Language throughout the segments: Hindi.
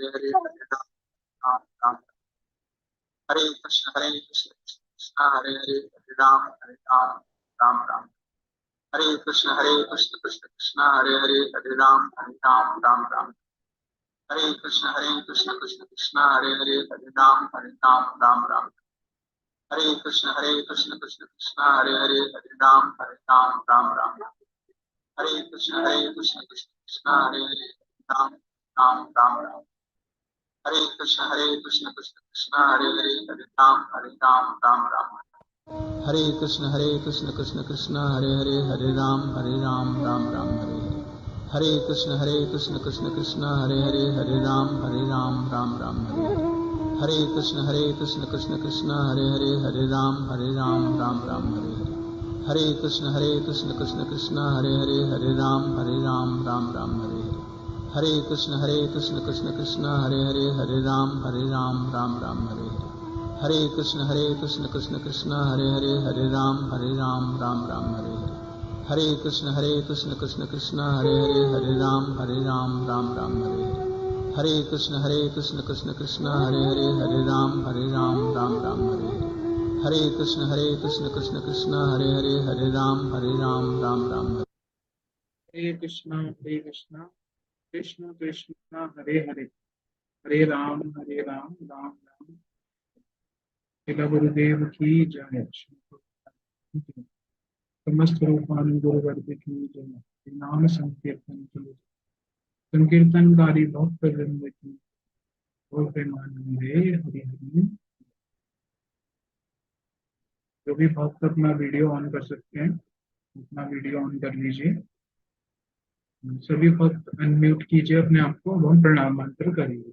हरे हरे राम राम हरे कृष्ण कृष्ण कृष्ण हरे हरे राम राम राम हरे कृष्ण कृष्ण कृष्ण हरे राम राम राम हरे कृष्ण कृष्ण कृष्ण हरे राम राम राम हरे कृष्ण कृष्ण कृष्ण हरे राम राम राम हरे कृष्ण कृष्ण कृष्ण हरे राम राम राम हरे कृष्ण कृष्ण कृष्ण हरे राम राम हरे कृष्ण कृष्ण कृष्ण हरे राम राम राम हरे कृष्ण कृष्ण कृष्ण हरे राम राम राम हरे कृष्ण कृष्ण कृष्ण हरे राम राम राम हरे कृष्ण कृष्ण कृष्ण हरे राम राम राम हरे कृष्ण कृष्ण कृष्ण हरे राम राम राम हरे कृष्ण कृष्ण कृष्ण हरे राम राम राम हरे कृष्ण कृष्ण कृष्ण हरे राम राम राम हरे कृष्ण कृष्ण कृष्ण हरे राम राम राम हरे कृष्ण कृष्ण कृष्ण हरे राम राम राम हरे कृष्णा कृष्ण कृष्ण हरे हरे हरे राम राम राम श्रील गुरुदेव की जय। समस्त रूपान गुरुवर्ग की जय। नाम संकीर्तन की संकीर्तनकारी भक्त वृंद की और प्रेमानंदे हरि हरि। जो भी भक्त अपना वीडियो ऑन कर सकते हैं अपना वीडियो ऑन कर लीजिए। सभी भक्त अनम्यूट कीजिए अपने आप को और प्रणाम मंत्र करिए।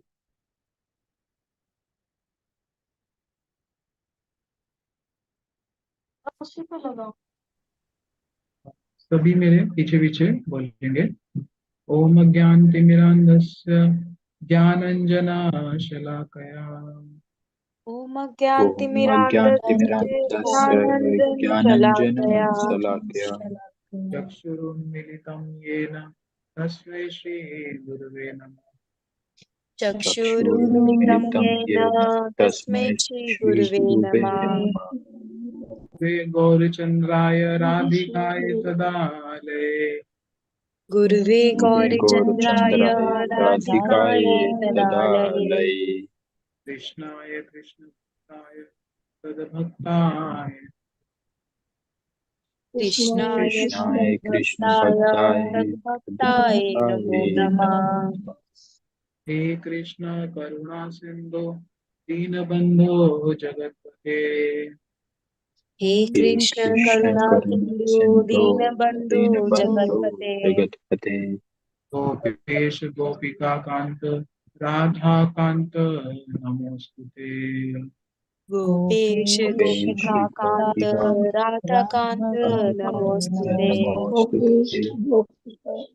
सभी मेरे पीछे पीछे बोलेंगे। ओम ज्ञानतिमिरान्धस्य ज्ञानञ्जनशलाकया ओम ज्ञानतिमिरान्धस्य ज्ञानाञ्जनशलाकया ज्ञानाञ्जनशलाकया चक्षुरुन्मिलितं येन तस्मै श्रीगुरुवे नमः। चक्षुरुन्मिलितं चक्षुरुन्मिलितं येन येन तस्मै तस्मै श्रीगुरुवे श्रीगुरुवे नमः। नमः। वे गौरचन्द्राय राधिकाय तदालये गुरुवे गौरचन्द्राय गौरचन्द्राय राधिकाय राधिकायै तदालये कृष्णाय कृष्णभक्ताय तद्भक्ताय कृष्णाय कृष्णाय भक्ताय कृष्णभक्ताय तद्भक्ताय नमो तद्भक्ताय नमः। नमो नमः। हे कृष्ण करुणा सिंधु दीनबंधो जगत्पते हे हे कृष्ण कृष्ण करुणा करुणा सिन्धु सिन्धो दीनबन्धु दीनबन्धो जगत्पते। जगत्पते गोपेश गोपिका कांत राधा कांत नमोस्तुते। गोपेश गोपेश गोपिकान्त राधाकान्त नमोऽस्तुते। नमोस्तुते।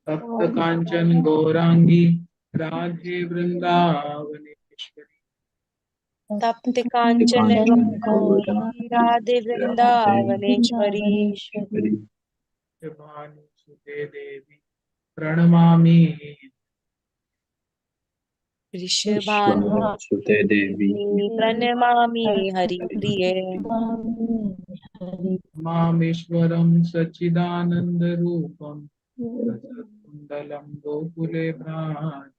तप्त कांचन गौरांगी राधे वृंदावनेश्वरी तप्त कांचन कांचन गौरी गौरांगी राधे राधे वृंदावनेश्वरी वृंदावनेश्वरी भानुसुते देवी प्रणमामि। विश्वासुते देवी वृषभानुसुते प्रणमामि हरिप्रिये। मामेश्वरं सच्चिदानन्दरूपं रसकुण्डलं गोकुले भ्राज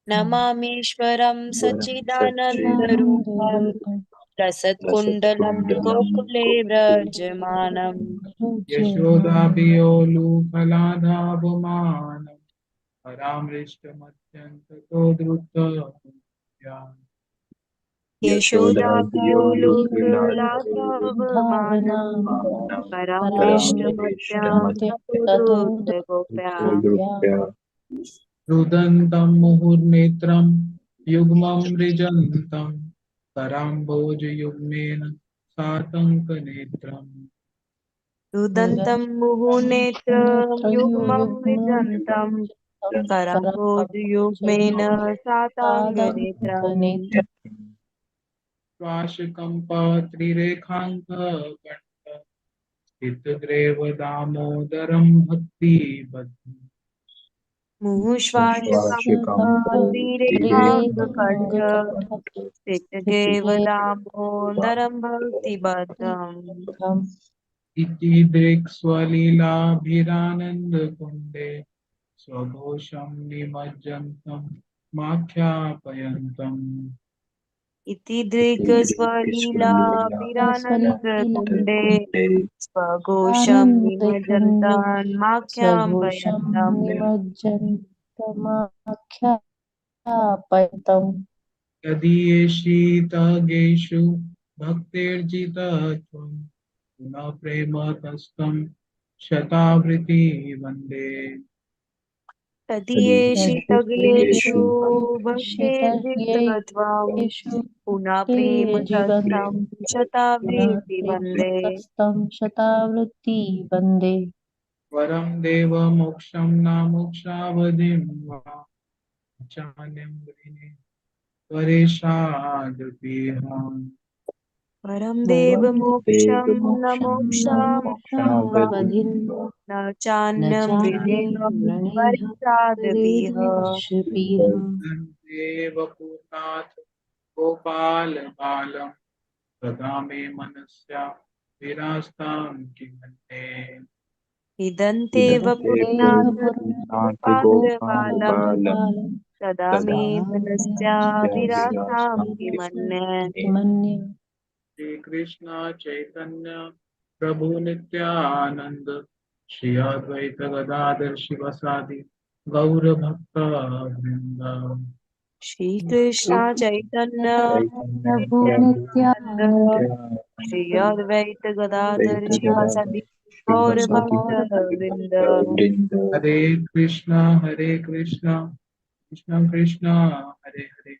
नमामीश्वरं सच्चिदानन्दरूपं सच्चिदानन्दरूपं रसत्कुण्डलं रसत्कुण्डलं गोकुले गोकुले व्रजमानम्। यशोदाभियोलुफलाधावमानं परामृष्टमत्यन्ततो द्रुतया यशोदाभियोलुकलाधवमानं यशोदाभियोलुकलाघवामानं परामृष्टमद्यान्तपोदुग्धगोप्या। परामृष्टमत्यन्ततोदृप्या रुदन्तं मुहुर्नेत्रं युग्मं मृजन्तं कराम्भोजयुग्मेन सातङ्कनेत्रम् रुदन्तं मुहुनेत्रं युग्मं विजन्तं करम्बोजयुग्मेन साताङ्गनेत्रम्। श्वासकम्पत्रिरेखाङ्ककण्ठ स्थितग्रेव दामोदरं भक्तिबद्धम् मुहुश्वासकं वीरेहाङ्गकण्ठ स्थितगेव दामोदरं भक्तिबद्धम् इति दृक्स्वलीलाभिरानन्दकुण्डे स्वघोषं निमज्जन्तं माख्यापयन्तम् इति दृक्स्वलीलाभिरानन्दकुण्डे स्वघोषं निमज्जन्तान्माख्यापयन्तम् निमज्जन्तमाख्यापयन्तम् यदीयेषितगेषु भक्तिर्जितत्वं पुनः प्रेमतस्तं शतावृत्ति वन्दे तदीयेषु भक्तेर्जितत्वं शीतयेषु पुनः ते प्रेमतस्तं जीवन्तं शतावृत्ति वन्दे प्रेमतस्तं शतावृत्ति वन्दे वरं देवमोक्षं न मोक्षावधिं वा चान्यं वृणे परेशादपीहाम् परं देवमोक्षं न मोक्षावतं वा मोक्षावधिं न न चान्यं चान्यं विदेहं वृणीह परित्रादपीह हर्षपीह देवपूर्णाथ गोपाल बालम सदा मे मनस्या विरास्तां किमन्ये इदन्ते देह वपुर्नाथ नाथ गोपालबालं गोपालबालं सदा मे सदा मनस्या विरासां विरास्तां किमन्ये किमन्ये श्री कृष्ण चैतन्य प्रभु नित्यानंद श्री अद्वैत गदाधर शिवसादि गौर भक्त वृंद श्रीकृष्ण चैतन्य प्रभु नित्यानंद नित्यानन्द श्री अद्वैत गदाधर शिवासादि गौर शिवसदि भक्त वृंद हरे कृष्ण कृष्ण कृष्ण हरे हरे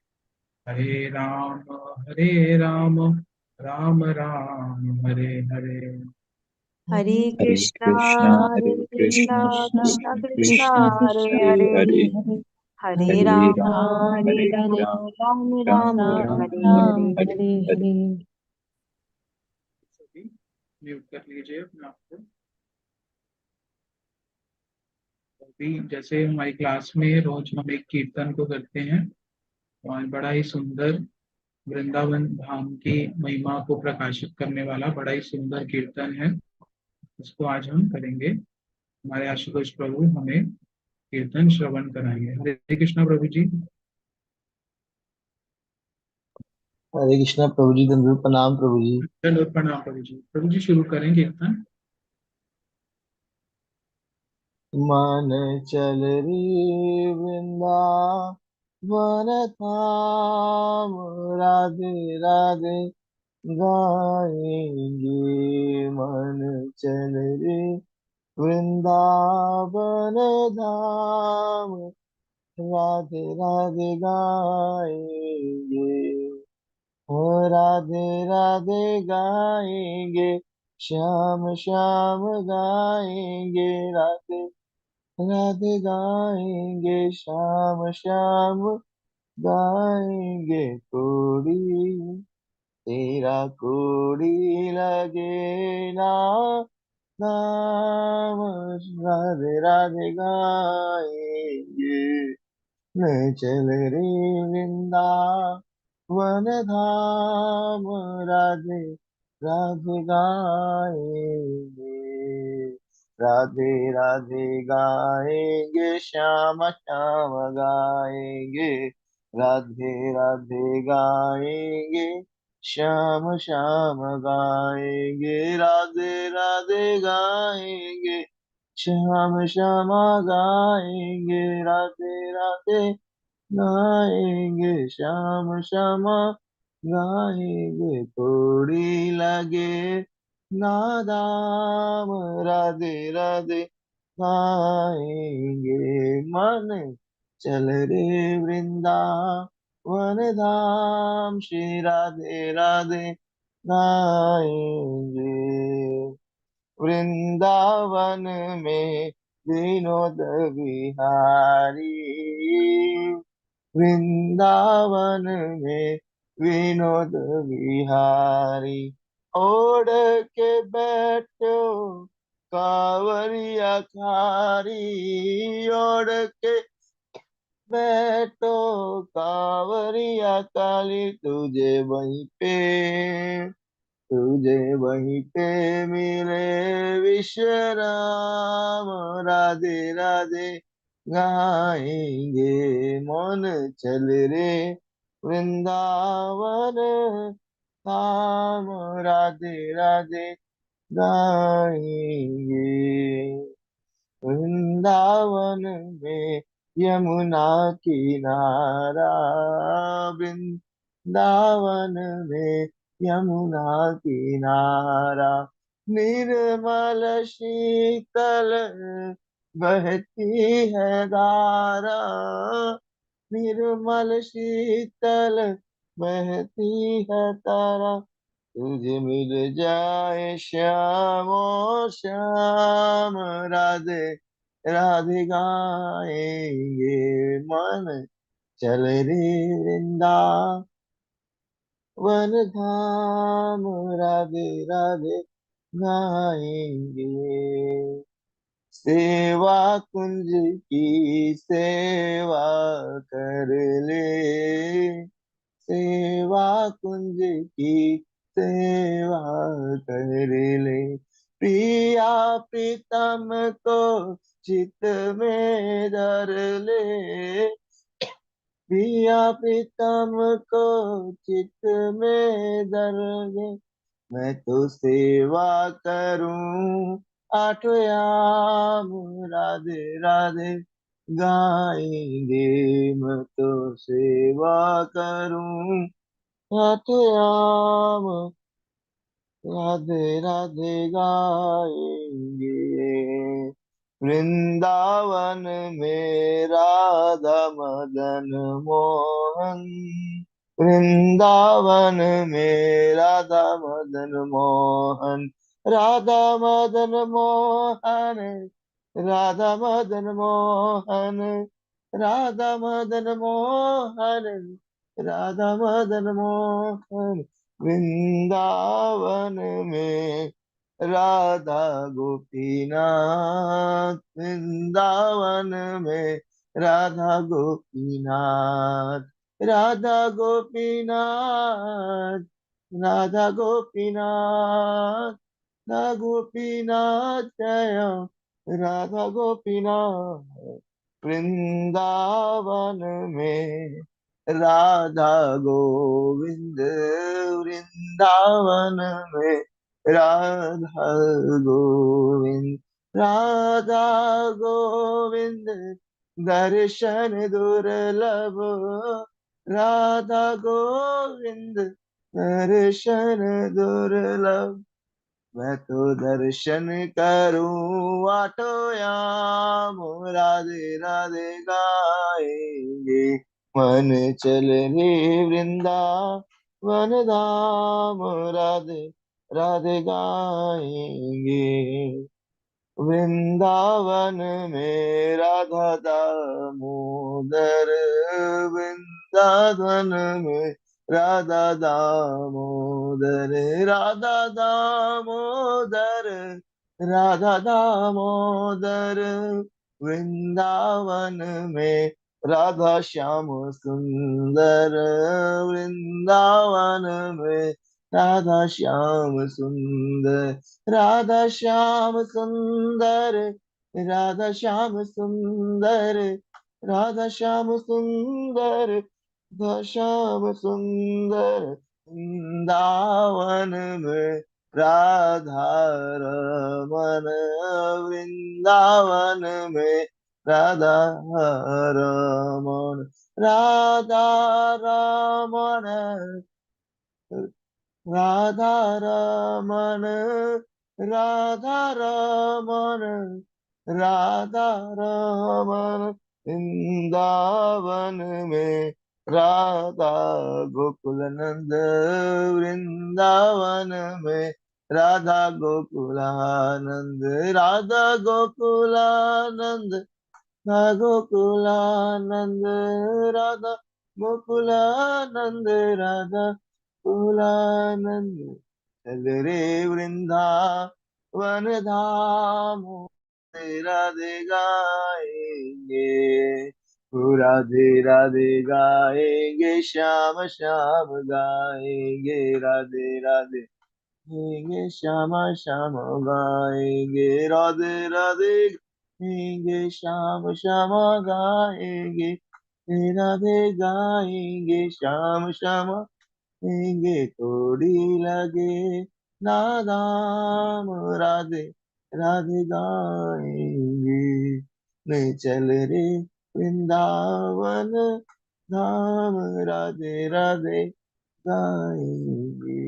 हरे राम राम राम हरे हरे हरे हरे कृष्णा कृष्णा हरे हरे कृष्णा कृष्णा कृष्णा कृष्ण कृष्णा कृष्ण हरे हरे हरे हरे हरे हरे हरे राम राम हरे हरे राम हरे राम राम राम राम राम राम हरे राम हरे हरे हरे हरे। हरे सभी म्यूट कर लीजिए अपने आप को। अभी जैसे हमारी क्लास में रोज हम एक कीर्तन को करते हैं और बड़ा ही सुंदर वृंदावन धाम की महिमा को प्रकाशित करने वाला बड़ा ही सुंदर कीर्तन है, इसको आज हम करेंगे। हमारे आशुतोष प्रभु हमें कीर्तन श्रवण कराएंगे। हरे कृष्णा प्रभु जी। हरे कृष्णा प्रभु जी, दंडवत प्रणाम प्रभु जी। चलो प्रणाम प्रभु जी। प्रभु जी शुरू करें कीर्तन। मन चल रे वृंदावन धाम, राधे राधे गाएंगे। मन चल रे वृंदावन धाम, राधे राधे गाएंगे। ओ राधे राधे गाएंगे, श्याम श्याम गाएंगे। राधे राधे गाएंगे, श्याम श्याम गाएंगे। कोड़ी तेरा कोड़ी लगे ना नाम, राधे राधे गाएंगे। मैं चल रे वृंदावन धाम, राधे राधे गाएंगे। राधे राधे गाएंगे, श्याम श्याम गाएंगे। राधे राधे गाएंगे, श्याम श्याम गाएंगे। राधे राधे गाएंगे, श्याम श्यामा गाएंगे। राधे राधे गाएंगे, श्याम श्यामा गाएंगे। थोड़ी लगे नादाम, राधे राधे गाएंगे। मन चल रे वृंदावन धाम, श्री राधे राधे गाएंगे। वृंदावन में विनोद विहारी, वृंदावन में विनोद विहारी। ओढ़ के बैठो कांवरिया कारी, ओढ़ के बैठो कांवरिया काली तुझे वहीं पे मिले विश्राम। राधे राधे गाएंगे मन चल रे वृंदावन धाम। राधे राधे गाएंगे वृंदावन में यमुना किनारा। वृंदावन में यमुना किनारा। निर्मल शीतल बहती है धारा। निर्मल शीतल बहती है तारा। तुझे मिल जाए श्याम ओ श्याम। राधे राधे गाएंगे मन चल रे वृंदावन धाम। राधे राधे गाएंगे सेवा कुंज की सेवा कर ले। सेवा कुंज की सेवा कर ले। प्रिया प्रीतम को चित में धर ले। प्रिया प्रीतम को चित में धर ले। मैं तो सेवा करूं आठों याम। राधे राधे गाएंगे मैं तो सेवा करूं आठों याम। राधे राधे गाएंगे वृंदावन में राधा मदन मोहन। वृंदावन में राधा मदन मोहन। राधा मदन मोहन। राधा मदन मोहन। राधा मदन मोहन। राधा मदन मोहन। वृंदावन में राधा गोपीनाथ। वृंदावन में राधा गोपीनाथ। राधा गोपीनाथ। राधा गोपीनाथ। राधा गोपीनाथ जय राधा गोपीनाथ। वृंदावन में राधा गोविंद। वृंदावन में राधा गोविंद। राधा गोविंद दर्शन दुर्लभ। राधा गोविंद दर्शन दुर्लभ। मैं तो दर्शन करूं आठों याम। राधे राधे गाएंगे मन चले वृंदावन धाम। राधे राधे गाएंगे वृंदावन में राधा दामोदर। वृंदावन में राधा दामोदर। राधा दामोदर। राधा दामोदर। वृंदावन में राधा श्याम सुंदर। वृंदावन में राधा श्याम सुंदर। राधा श्याम सुंदर। राधा श्याम सुंदर। राधा श्याम सुंदर। राधा श्याम सुंदर। वृंदावन में राधा रमन। वृंदावन में राधा रमन। राधा रमन। राधा रमन। राधा रमन। राधा रमन। वृंदावन में राधा गोकुल नंद। वृंदावन में राधा गोकुलानंद। राधा गोकुलानंद। राधा गोकुलानंद। राधा गोकुलानंद। राधा गोकुलानंद चल रे वृंदावन धाम। राधे गाएंगे ओ राधे राधे गाएंगे श्याम श्याम गाएंगे, राधे राधे गाएंगे श्याम श्याम गाएंगे, राधे राधे गाएंगे श्याम श्याम गाएंगे, राधे गाएंगे श्याम श्याम गाएंगे, थोड़ी लगे ना दाम, राधे राधे गाएंगे, नहीं चल रे वृंदावन धाम, राधे राधे गाएंगे।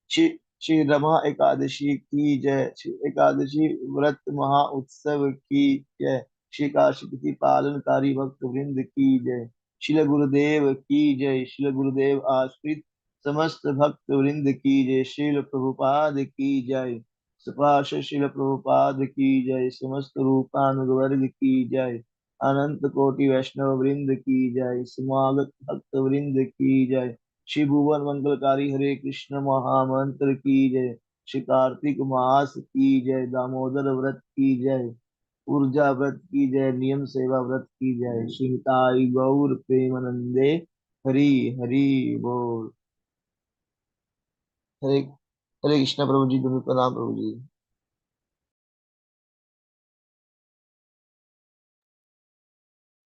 श्री श्री रमा एकादशी की जय, श्री एकादशी व्रत महा उत्सव की जय, श्री काशिक की पालनकारी भक्त वृंद की जय, श्रील गुरुदेव की जय, श्रील गुरुदेव आश्रित समस्त भक्त वृंद की जय, श्रील प्रभुपाद की जय, सुभाष श्रील प्रभुपाद की जय, समस्त रूपानुवर्ग की जय, अनंत कोटि वैष्णव वृंद की जय, समागत भक्त वृंद की जय, श्री भुवन मंगलकारी हरे कृष्ण महामंत्र की जय, श्री कार्तिक मास की जय, दामोदर व्रत की जय, ऊर्जा व्रत की जय, नियम सेवा व्रत की जय, श्री निताई गौर प्रेमानंदे हरि हरि बोल। हरे हरे कृष्ण प्रभु जी, तुम्हें प्रणाम प्रभु जी।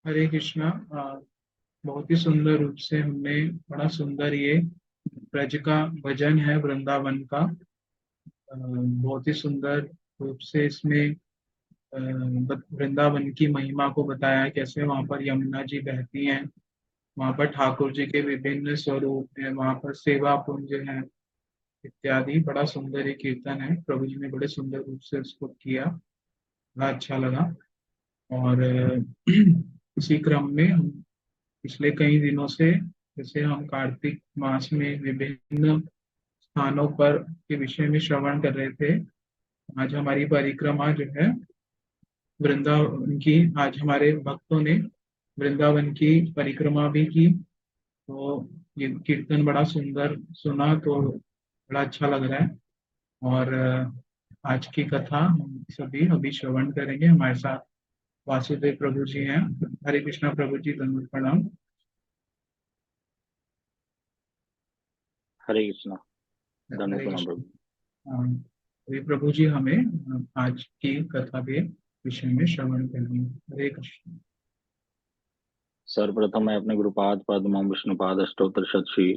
हरे कृष्णा। बहुत ही सुंदर रूप से हमने, बड़ा सुंदर ये ब्रज का भजन है वृंदावन का। बहुत ही सुंदर रूप से इसमें वृंदावन की महिमा को बताया, कैसे वहां पर यमुना जी बहती हैं, वहां पर ठाकुर जी के विभिन्न स्वरूप हैं, वहां पर सेवा पुंज है इत्यादि। बड़ा सुंदर ये कीर्तन है, प्रभु जी ने बड़े सुंदर रूप से उसको किया, बड़ा अच्छा लगा। और इसी क्रम में हम पिछले कई दिनों से, जैसे हम कार्तिक मास में विभिन्न स्थानों पर के विषय में श्रवण कर रहे थे, आज हमारी परिक्रमा जो है वृंदावन की, आज हमारे भक्तों ने वृंदावन की परिक्रमा भी की। तो ये कीर्तन बड़ा सुंदर सुना, तो बड़ा अच्छा लग रहा है। और आज की कथा हम सभी अभी श्रवण करेंगे। हमारे साथ वासुदेव प्रभु जी हैं। हरे कृष्णा प्रभु जी, धन्यवाद, प्रणाम। हरे कृष्णा, धन्य हरे प्रणाम कृष्ण। प्रभु। अभी प्रभु जी हमें आज की कथा के विषय में श्रवण करेंगे। हरे कृष्ण। सर्वप्रथम मैं अपने गुरुपाद पद्मम विष्णुपाद अष्टोत्तर शत श्री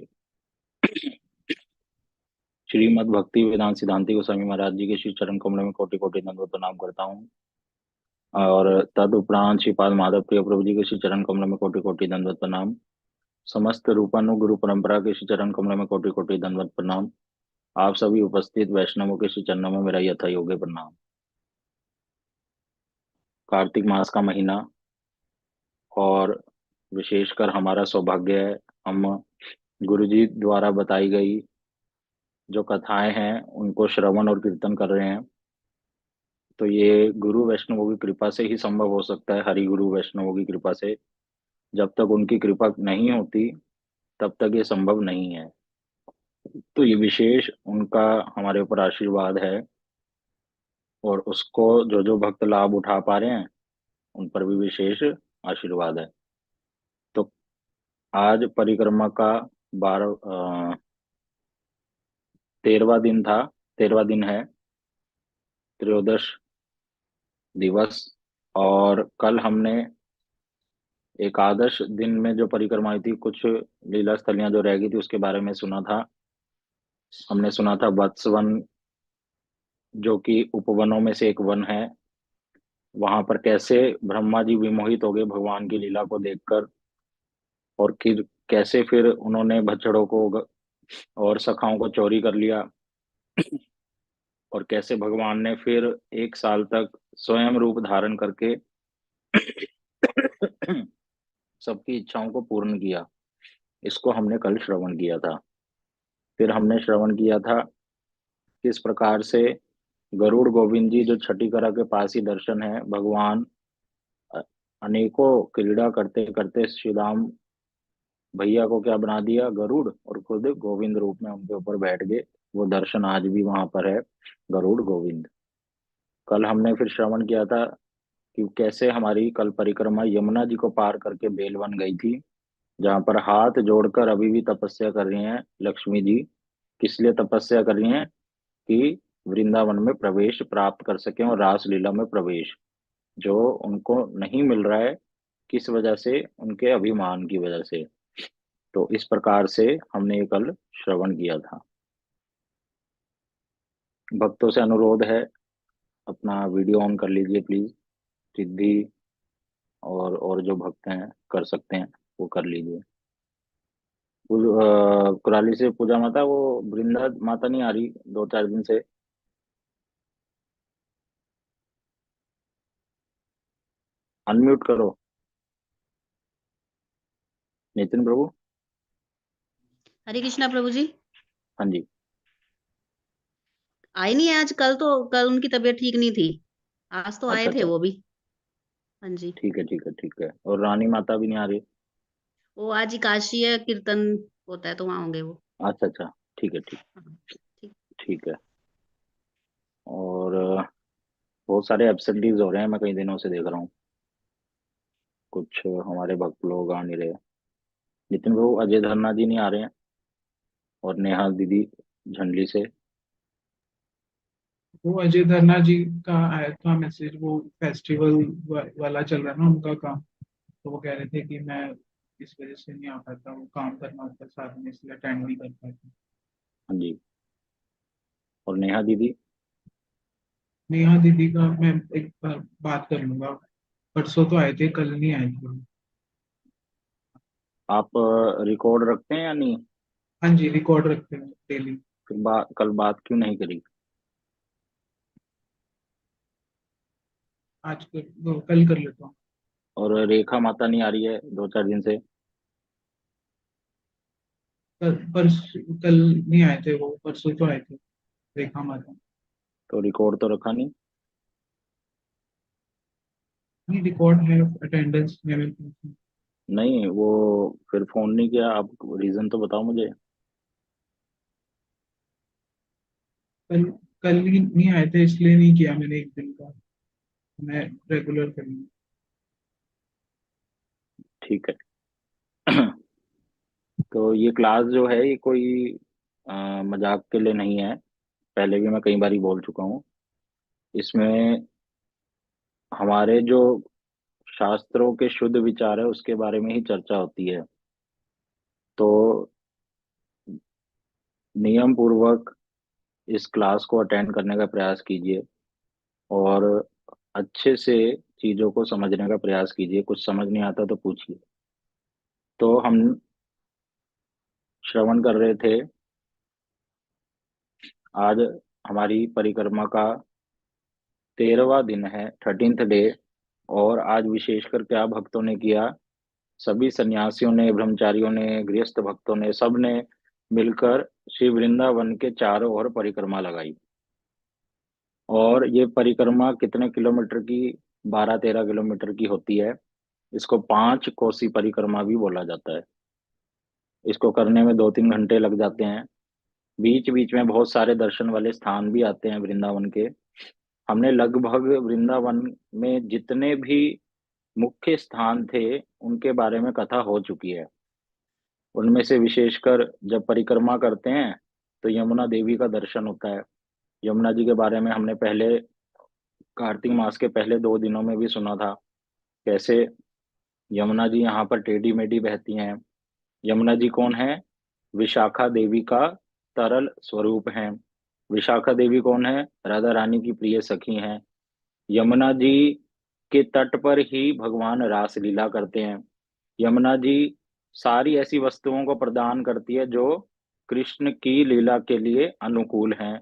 श्रीमद भक्ति वेदांत सिद्धांति गोस्वामी महाराज जी के श्री चरण कमलों में कोटि कोटि दंडवत प्रणाम करता हूँ। और तद उपरांत श्रीपाद माधव प्रिय प्रभु जी के श्री चरण कमलों में कोटि कोटि दंडवत प्रणाम। समस्त रूपानु गुरु परंपरा के श्री चरण कमलों में कोटि कोटि दंडवत प्रणाम। आप सभी उपस्थित वैष्णवों के श्री चरणों में मेरा यथा योग्य प्रणाम। कार्तिक मास का महीना, और विशेषकर हमारा सौभाग्य है, हम गुरु जी द्वारा बताई गई जो कथाएं हैं उनको श्रवण और कीर्तन कर रहे हैं। तो ये गुरु वैष्णवों की कृपा से ही संभव हो सकता है, हरि गुरु वैष्णवों की कृपा से। जब तक उनकी कृपा नहीं होती तब तक ये संभव नहीं है। तो ये विशेष उनका हमारे ऊपर आशीर्वाद है, और उसको जो जो भक्त लाभ उठा पा रहे हैं उन पर भी विशेष आशीर्वाद है। तो आज परिक्रमा का 13वां दिन था, 13वां दिन है, त्रयोदश दिवस। और कल हमने एकादश दिन में जो परिक्रमा हुई थी, कुछ लीला स्थलियां जो रह गई थी उसके बारे में सुना था। हमने सुना था वत्सवन, जो कि उपवनों में से एक वन है, वहां पर कैसे ब्रह्मा जी विमोहित हो गए भगवान की लीला को देखकर, और कैसे फिर उन्होंने बछड़ों को और सखाओं को चोरी कर लिया, और कैसे भगवान ने फिर 1 साल तक स्वयं रूप धारण करके सबकी इच्छाओं को पूर्ण किया। इसको हमने कल श्रवण किया था। फिर हमने श्रवण किया था किस प्रकार से गरुड़ गोविंद जी, जो छठी करा के पास ही दर्शन है, भगवान अ- अनेकों क्रीड़ा करते करते श्री राम भैया को क्या बना दिया, गरुड़, और खुद गोविंद रूप में उनके ऊपर बैठ गए। वो दर्शन आज भी वहां पर है, गरुड़ गोविंद। कल हमने फिर श्रवण किया था कि कैसे हमारी कल परिक्रमा यमुना जी को पार करके बेलवन गई थी, जहां पर हाथ जोड़कर अभी भी तपस्या कर रही हैं लक्ष्मी जी। किस लिए तपस्या कर रही हैं? कि वृंदावन में प्रवेश प्राप्त कर सकें और रास लीला में प्रवेश, जो उनको नहीं मिल रहा है। किस वजह से? उनके अभिमान की वजह से। तो इस प्रकार से हमने ये कल श्रवण किया था। भक्तों से अनुरोध है, अपना वीडियो ऑन कर लीजिए प्लीज। सिद्धि और जो भक्त हैं कर सकते हैं वो कर लीजिए। कुराली से पूजा माता, वो वृंदा माता नहीं आ रही 2-4 दिन से। अनम्यूट करो नितिन प्रभु। हरे कृष्णा प्रभु जी। हाँ जी। आए नहीं आज, कल उनकी तबीयत ठीक नहीं थी, आज तो आए अच्छा थे अच्छा, वो भी। हाँ जी। ठीक है ठीक है ठीक है। और रानी माता भी नहीं आ रही? वो आज एकादशी है, कीर्तन होता है तो वहां होंगे वो। अच्छा अच्छा, ठीक है ठीक। हाँ, ठीक। ठीक है। और बहुत सारे एब्सेंटीज हो रहे हैं, मैं कई दिनों से देख रहा हूँ। कुछ हमारे भक्त लोग आ नहीं रहे। नितिन प्रभु, अजय धन्ना जी नहीं आ रहे हैं, और नेहा दीदी झंडली से। वो अजय धरना जी का आया था मैसेज, वो फेस्टिवल वाला चल रहा है ना उनका काम, तो वो कह रहे थे कि मैं इस वजह से नहीं आ पाता, वो काम करना होता है साथ में, इसलिए अटेंड नहीं कर पाता। हाँ जी। और नेहा दीदी? नेहा दीदी का मैं एक बार बात कर लूंगा, परसों तो आए थे, कल नहीं आए थे। आप रिकॉर्ड रखते हैं या नहीं? हाँ जी, रिकॉर्ड रखते हैं डेली। फिर कल बात क्यों नहीं करी? कल कर लेता हूँ। और रेखा माता नहीं आ रही है 2-4 दिन से। कल नहीं आए थे वो, परसों तो आए थे रेखा माता। तो रिकॉर्ड तो रखा नहीं? नहीं, रिकॉर्ड है, अटेंडेंस में। नहीं, वो फिर फोन नहीं किया आप? रीजन तो बताओ मुझे। कल कल ही नहीं आए थे, इसलिए नहीं किया मैंने एक दिन का, मैं रेगुलर करूँगा। ठीक है। तो ये क्लास जो है, ये कोई मजाक के लिए नहीं है। पहले भी मैं कई बार बोल चुका हूँ। इसमें हमारे जो शास्त्रों के शुद्ध विचार है उसके बारे में ही चर्चा होती है। तो नियम पूर्वक इस क्लास को अटेंड करने का प्रयास कीजिए, और अच्छे से चीजों को समझने का प्रयास कीजिए। कुछ समझ नहीं आता तो पूछिए। तो हम श्रवण कर रहे थे, आज हमारी परिक्रमा का 13वां दिन है, 13th डे। और आज विशेषकर क्या भक्तों ने किया, सभी सन्यासियों ने, ब्रह्मचारियों ने, गृहस्थ भक्तों ने, सब ने मिलकर श्री वृंदावन के चारों ओर परिक्रमा लगाई। और ये परिक्रमा कितने किलोमीटर की? 12-13 किलोमीटर की होती है। इसको 5 कोसी परिक्रमा भी बोला जाता है। इसको करने में 2-3 घंटे लग जाते हैं। बीच बीच में बहुत सारे दर्शन वाले स्थान भी आते हैं वृंदावन के। हमने लगभग वृंदावन में जितने भी मुख्य स्थान थे उनके बारे में कथा हो चुकी है। उनमें से विशेषकर जब परिक्रमा करते हैं तो यमुना देवी का दर्शन होता है। यमुना जी के बारे में हमने पहले कार्तिक मास के पहले 2 दिनों में भी सुना था, कैसे यमुना जी यहाँ पर टेढ़ी मेढ़ी बहती हैं। यमुना जी कौन है? विशाखा देवी का तरल स्वरूप हैं। विशाखा देवी कौन है? राधा रानी की प्रिय सखी हैं। यमुना जी के तट पर ही भगवान रास लीला करते हैं। यमुना जी सारी ऐसी वस्तुओं को प्रदान करती है जो कृष्ण की लीला के लिए अनुकूल हैं।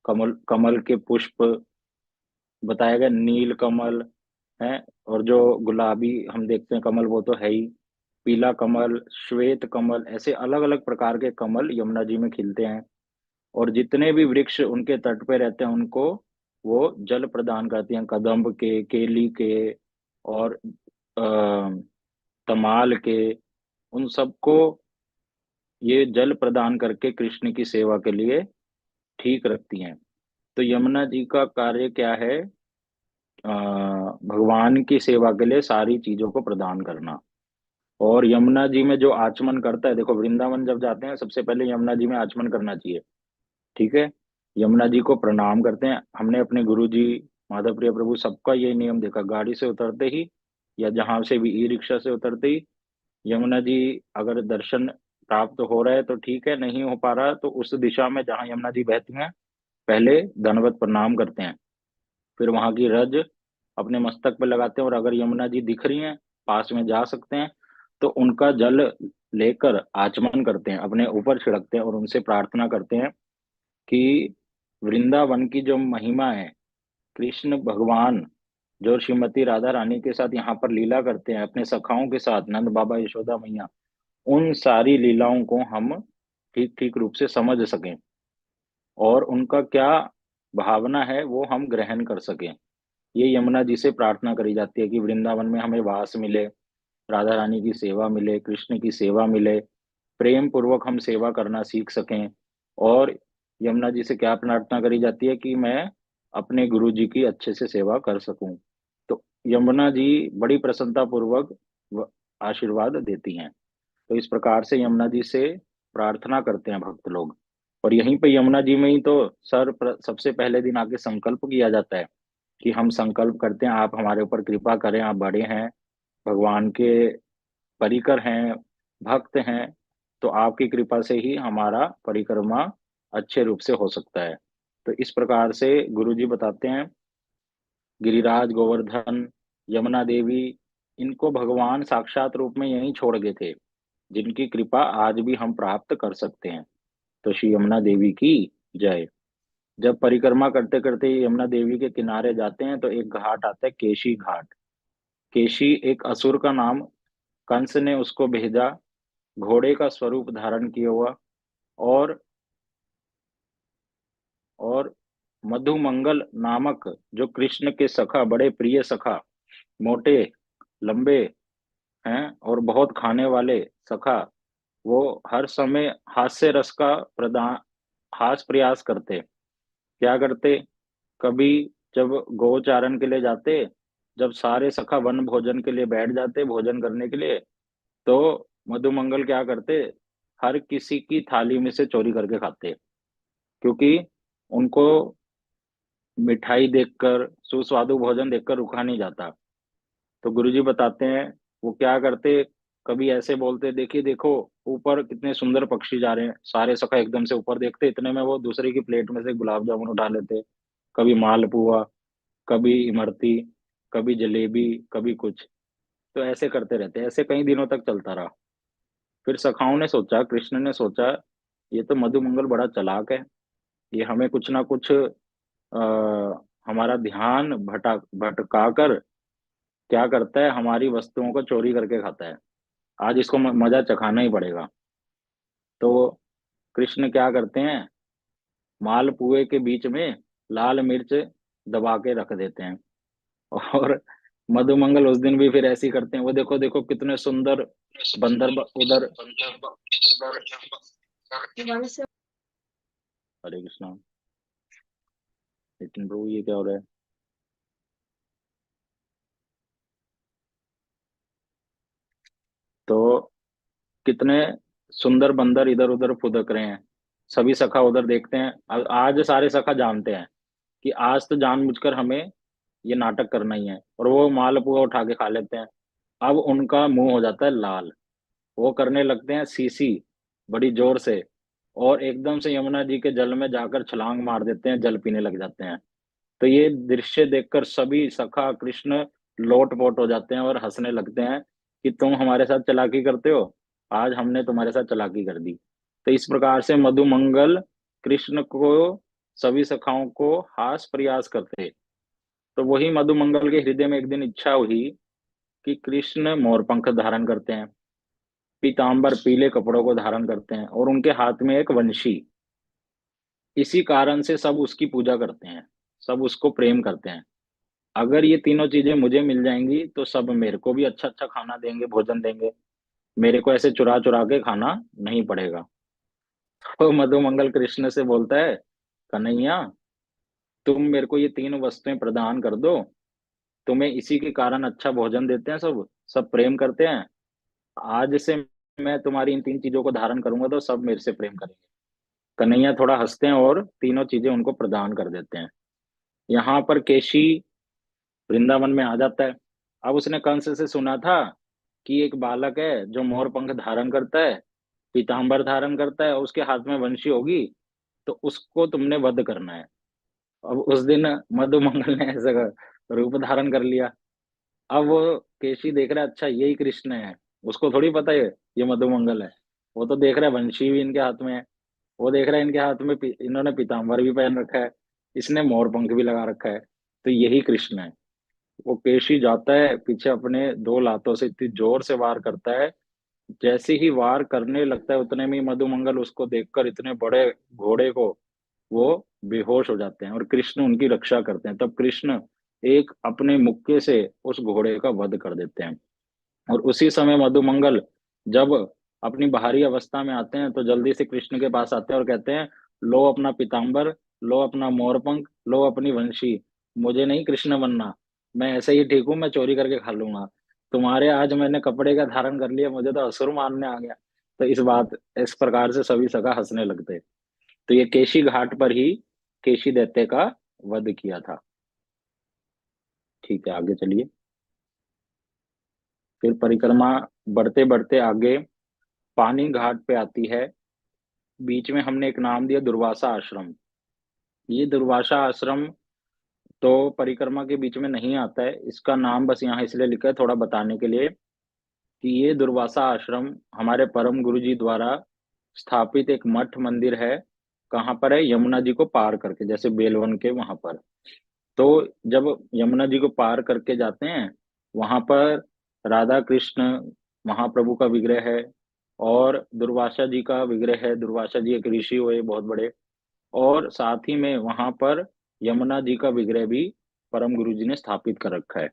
कमल कमल के पुष्प बताया गया, नील कमल है, और जो गुलाबी हम देखते हैं कमल वो तो है ही, पीला कमल, श्वेत कमल, ऐसे अलग अलग प्रकार के कमल यमुना जी में खिलते हैं। और जितने भी वृक्ष उनके तट पे रहते हैं उनको वो जल प्रदान करती हैं, कदम्ब के, केली के, और तमाल के, उन सबको ये जल प्रदान करके कृष्ण की सेवा के लिए ठीक रखती हैं। तो यमुना जी का कार्य क्या है? भगवान की सेवा के लिए सारी चीजों को प्रदान करना। और यमुना जी में जो आचमन करता है, देखो वृंदावन जब जाते हैं सबसे पहले यमुना जी में आचमन करना चाहिए, ठीक है। यमुना जी को प्रणाम करते हैं। हमने अपने गुरु जी माधव प्रिय प्रभु सबका यही नियम देखा, गाड़ी से उतरते ही या जहां से भी ई रिक्शा से उतरते ही यमुना जी अगर दर्शन प्राप्त हो रहा है तो ठीक है, नहीं हो पा रहा तो उस दिशा में जहां यमुना जी बहती हैं पहले दंडवत प्रणाम करते हैं, फिर वहां की रज अपने मस्तक पे लगाते हैं, और अगर यमुना जी दिख रही हैं पास में जा सकते हैं तो उनका जल लेकर आचमन करते हैं, अपने ऊपर छिड़कते हैं और उनसे प्रार्थना करते हैं कि वृंदावन की जो महिमा है, कृष्ण भगवान जो श्रीमती राधा रानी के साथ यहाँ पर लीला करते हैं अपने सखाओं के साथ, नंद बाबा यशोदा मैया, उन सारी लीलाओं को हम ठीक ठीक रूप से समझ सकें और उनका क्या भावना है वो हम ग्रहण कर सकें। ये यमुना जी से प्रार्थना करी जाती है कि वृंदावन में हमें वास मिले, राधा रानी की सेवा मिले, कृष्ण की सेवा मिले, प्रेम पूर्वक हम सेवा करना सीख सकें। और यमुना जी से क्या प्रार्थना करी जाती है कि मैं अपने गुरु जी की अच्छे से सेवा कर सकूं। तो यमुना जी बड़ी प्रसन्नता पूर्वक आशीर्वाद देती हैं। तो इस प्रकार से यमुना जी से प्रार्थना करते हैं भक्त लोग। और यहीं पे यमुना जी में ही तो सबसे पहले दिन आके संकल्प किया जाता है कि हम संकल्प करते हैं आप हमारे ऊपर कृपा करें, आप बड़े हैं, भगवान के परिकर हैं, भक्त हैं, तो आपकी कृपा से ही हमारा परिक्रमा अच्छे रूप से हो सकता है। तो इस प्रकार से गुरु जी बताते हैं गिरिराज गोवर्धन यमुना देवी इनको भगवान साक्षात रूप में यहीं छोड़ गए थे, जिनकी कृपा आज भी हम प्राप्त कर सकते हैं। तो श्री यमुना देवी की जय। जब परिक्रमा करते करते यमुना देवी के किनारे जाते हैं तो एक घाट आता है, केशी घाट। केशी एक असुर का नाम, कंस ने उसको भेजा घोड़े का स्वरूप धारण किया हुआ, और और मधुमंगल नामक जो कृष्ण के सखा, बड़े प्रिय सखा, मोटे लंबे हैं और बहुत खाने वाले सखा, वो हर समय हास्य रस का प्रदान, हास प्रयास करते। क्या करते, कभी जब गोचारण के लिए जाते, जब सारे सखा वन भोजन के लिए बैठ जाते भोजन करने के लिए, तो मधुमंगल क्या करते, हर किसी की थाली में से चोरी करके खाते, क्योंकि उनको मिठाई देखकर, सुस्वादु भोजन देखकर रुका नहीं जाता। तो गुरुजी बताते हैं वो क्या करते, कभी ऐसे बोलते देखिए देखो ऊपर कितने सुंदर पक्षी जा रहे हैं, सारे सखा एकदम से ऊपर देखते, इतने में वो दूसरे की प्लेट में से गुलाब जामुन उठा लेते, कभी मालपुआ, कभी इमरती, कभी जलेबी, कभी कुछ। तो ऐसे करते रहते, ऐसे कई दिनों तक चलता रहा। फिर सखाओं ने सोचा, कृष्ण ने सोचा ये तो मधुमंगल बड़ा चालाक है, ये हमें कुछ ना कुछ हमारा ध्यान भटका कर क्या करता है, हमारी वस्तुओं को चोरी करके खाता है, आज इसको मजा चखाना ही पड़ेगा। तो कृष्ण क्या करते हैं, मालपुए के बीच में लाल मिर्च दबा के रख देते हैं, और मधुमंगल उस दिन भी फिर ऐसे ही करते हैं, वो देखो देखो कितने सुंदर बंदर उधर। हरे कृष्णा। लेकिन प्रभु ये क्या हो रहा है। तो कितने सुंदर बंदर इधर उधर फुदक रहे हैं, सभी सखा उधर देखते हैं। आज सारे सखा जानते हैं कि आज तो जानबूझकर हमें ये नाटक करना ही है, और वो मालपुआ उठा के खा लेते हैं। अब उनका मुंह हो जाता है लाल, वो करने लगते हैं सीसी बड़ी जोर से, और एकदम से यमुना जी के जल में जाकर छलांग मार देते हैं, जल पीने लग जाते हैं। तो ये दृश्य देखकर सभी सखा कृष्ण लोटपोट हो जाते हैं और हंसने लगते हैं कि तुम हमारे साथ चालाकी करते हो, आज हमने तुम्हारे साथ चालाकी कर दी। तो इस प्रकार से मधुमंगल कृष्ण को, सभी सखाओं को हास प्रयास करते। तो वही मधुमंगल के हृदय में एक दिन इच्छा हुई कि कृष्ण मोरपंख धारण करते हैं, पीतांबर पीले कपड़ों को धारण करते हैं, और उनके हाथ में एक वंशी। इसी कारण से सब उसकी पूजा करते हैं, सब उसको प्रेम करते हैं। अगर ये तीनों चीजें मुझे मिल जाएंगी तो सब मेरे को भी अच्छा अच्छा खाना देंगे, भोजन देंगे, मेरे को ऐसे चुरा चुरा के खाना नहीं पड़ेगा। तो मधुमंगल कृष्ण से बोलता है, कन्हैया तुम मेरे को ये तीन वस्तुएं प्रदान कर दो, तुम्हें इसी के कारण अच्छा भोजन देते हैं, सब सब प्रेम करते हैं। आज से मैं तुम्हारी इन 3 चीजों को धारण करूंगा तो सब मेरे से प्रेम करेंगे। कन्हैया थोड़ा हंसते हैं और तीनों चीजें उनको प्रदान कर देते हैं। यहाँ पर केशी वृंदावन में आ जाता है। अब उसने कंस से सुना था कि एक बालक है जो मोर पंख धारण करता है, पीताम्बर धारण करता है और उसके हाथ में वंशी होगी, तो उसको तुमने वध करना है। अब उस दिन मधुमंगल ने ऐसा रूप धारण कर लिया। अब वो केशी देख रहा है, अच्छा यही कृष्ण है। उसको थोड़ी पता है ये मधुमंगल है। वो तो देख रहा है वंशी भी इनके हाथ में है। वो देख रहा है इनके हाथ में इन्होंने पीताम्बर भी पहन रखा है, इसने मोर पंख भी लगा रखा है, तो यही कृष्ण है। वो केशी जाता है पीछे, अपने 2 लातों से इतनी जोर से वार करता है। जैसे ही वार करने लगता है उतने में ही मधुमंगल उसको देखकर इतने बड़े घोड़े को वो बेहोश हो जाते हैं और कृष्ण उनकी रक्षा करते हैं। तब कृष्ण एक अपने मुक्के से उस घोड़े का वध कर देते हैं। और उसी समय मधुमंगल जब अपनी बाहरी अवस्था में आते हैं तो जल्दी से कृष्ण के पास आते हैं और कहते हैं, लो अपना पीताम्बर, लो अपना मोरपंख, लो अपनी वंशी। मुझे नहीं कृष्ण बनना, मैं ऐसे ही ठीक हूं, मैं चोरी करके खा लूंगा। तुम्हारे आज मैंने कपड़े का धारण कर लिया, मुझे तो असुर मानने आ गया। तो इस प्रकार से सभी सखा हंसने लगते। तो ये केशी घाट पर ही केशी दैत्य का वध किया था। ठीक है, आगे चलिए। फिर परिक्रमा बढ़ते बढ़ते आगे पानी घाट पे आती है। बीच में हमने एक नाम दिया दुर्वासा आश्रम। ये दुर्वासा आश्रम तो परिक्रमा के बीच में नहीं आता है, इसका नाम बस यहाँ इसलिए लिखा है थोड़ा बताने के लिए कि ये दुर्वासा आश्रम हमारे परम गुरु जी द्वारा स्थापित एक मठ मंदिर है। कहाँ पर है? यमुना जी को पार करके, जैसे बेलवन के वहां पर। तो जब यमुना जी को पार करके जाते हैं, वहां पर राधा कृष्ण महाप्रभु का विग्रह है और दुर्वासा जी का विग्रह है। दुर्वासा जी एक ऋषि हुए बहुत बड़े, और साथ ही में वहां पर यमुना जी का विग्रह भी परम गुरु जी ने स्थापित कर रखा है।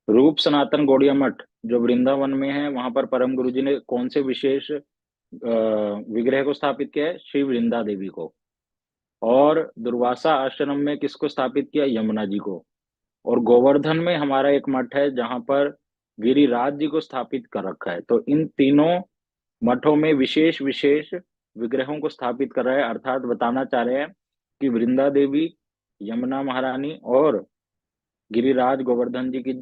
रूप सनातन गौड़िया मठ जो वृंदावन में है, वहां पर परम गुरु जी ने कौन से विशेष विग्रह को स्थापित किया है? श्री वृंदा देवी को। और दुर्वासा आश्रम में किसको स्थापित किया? यमुना जी को। और गोवर्धन में हमारा एक मठ है जहां पर गिरिराज जी को स्थापित कर रखा है। तो इन तीनों मठों में विशेष विशेष विग्रहों को स्थापित कर रहा है, अर्थात बताना चाह रहे हैं कि वृंदा देवी, यमुना महारानी और गिरिराज गोवर्धन जी की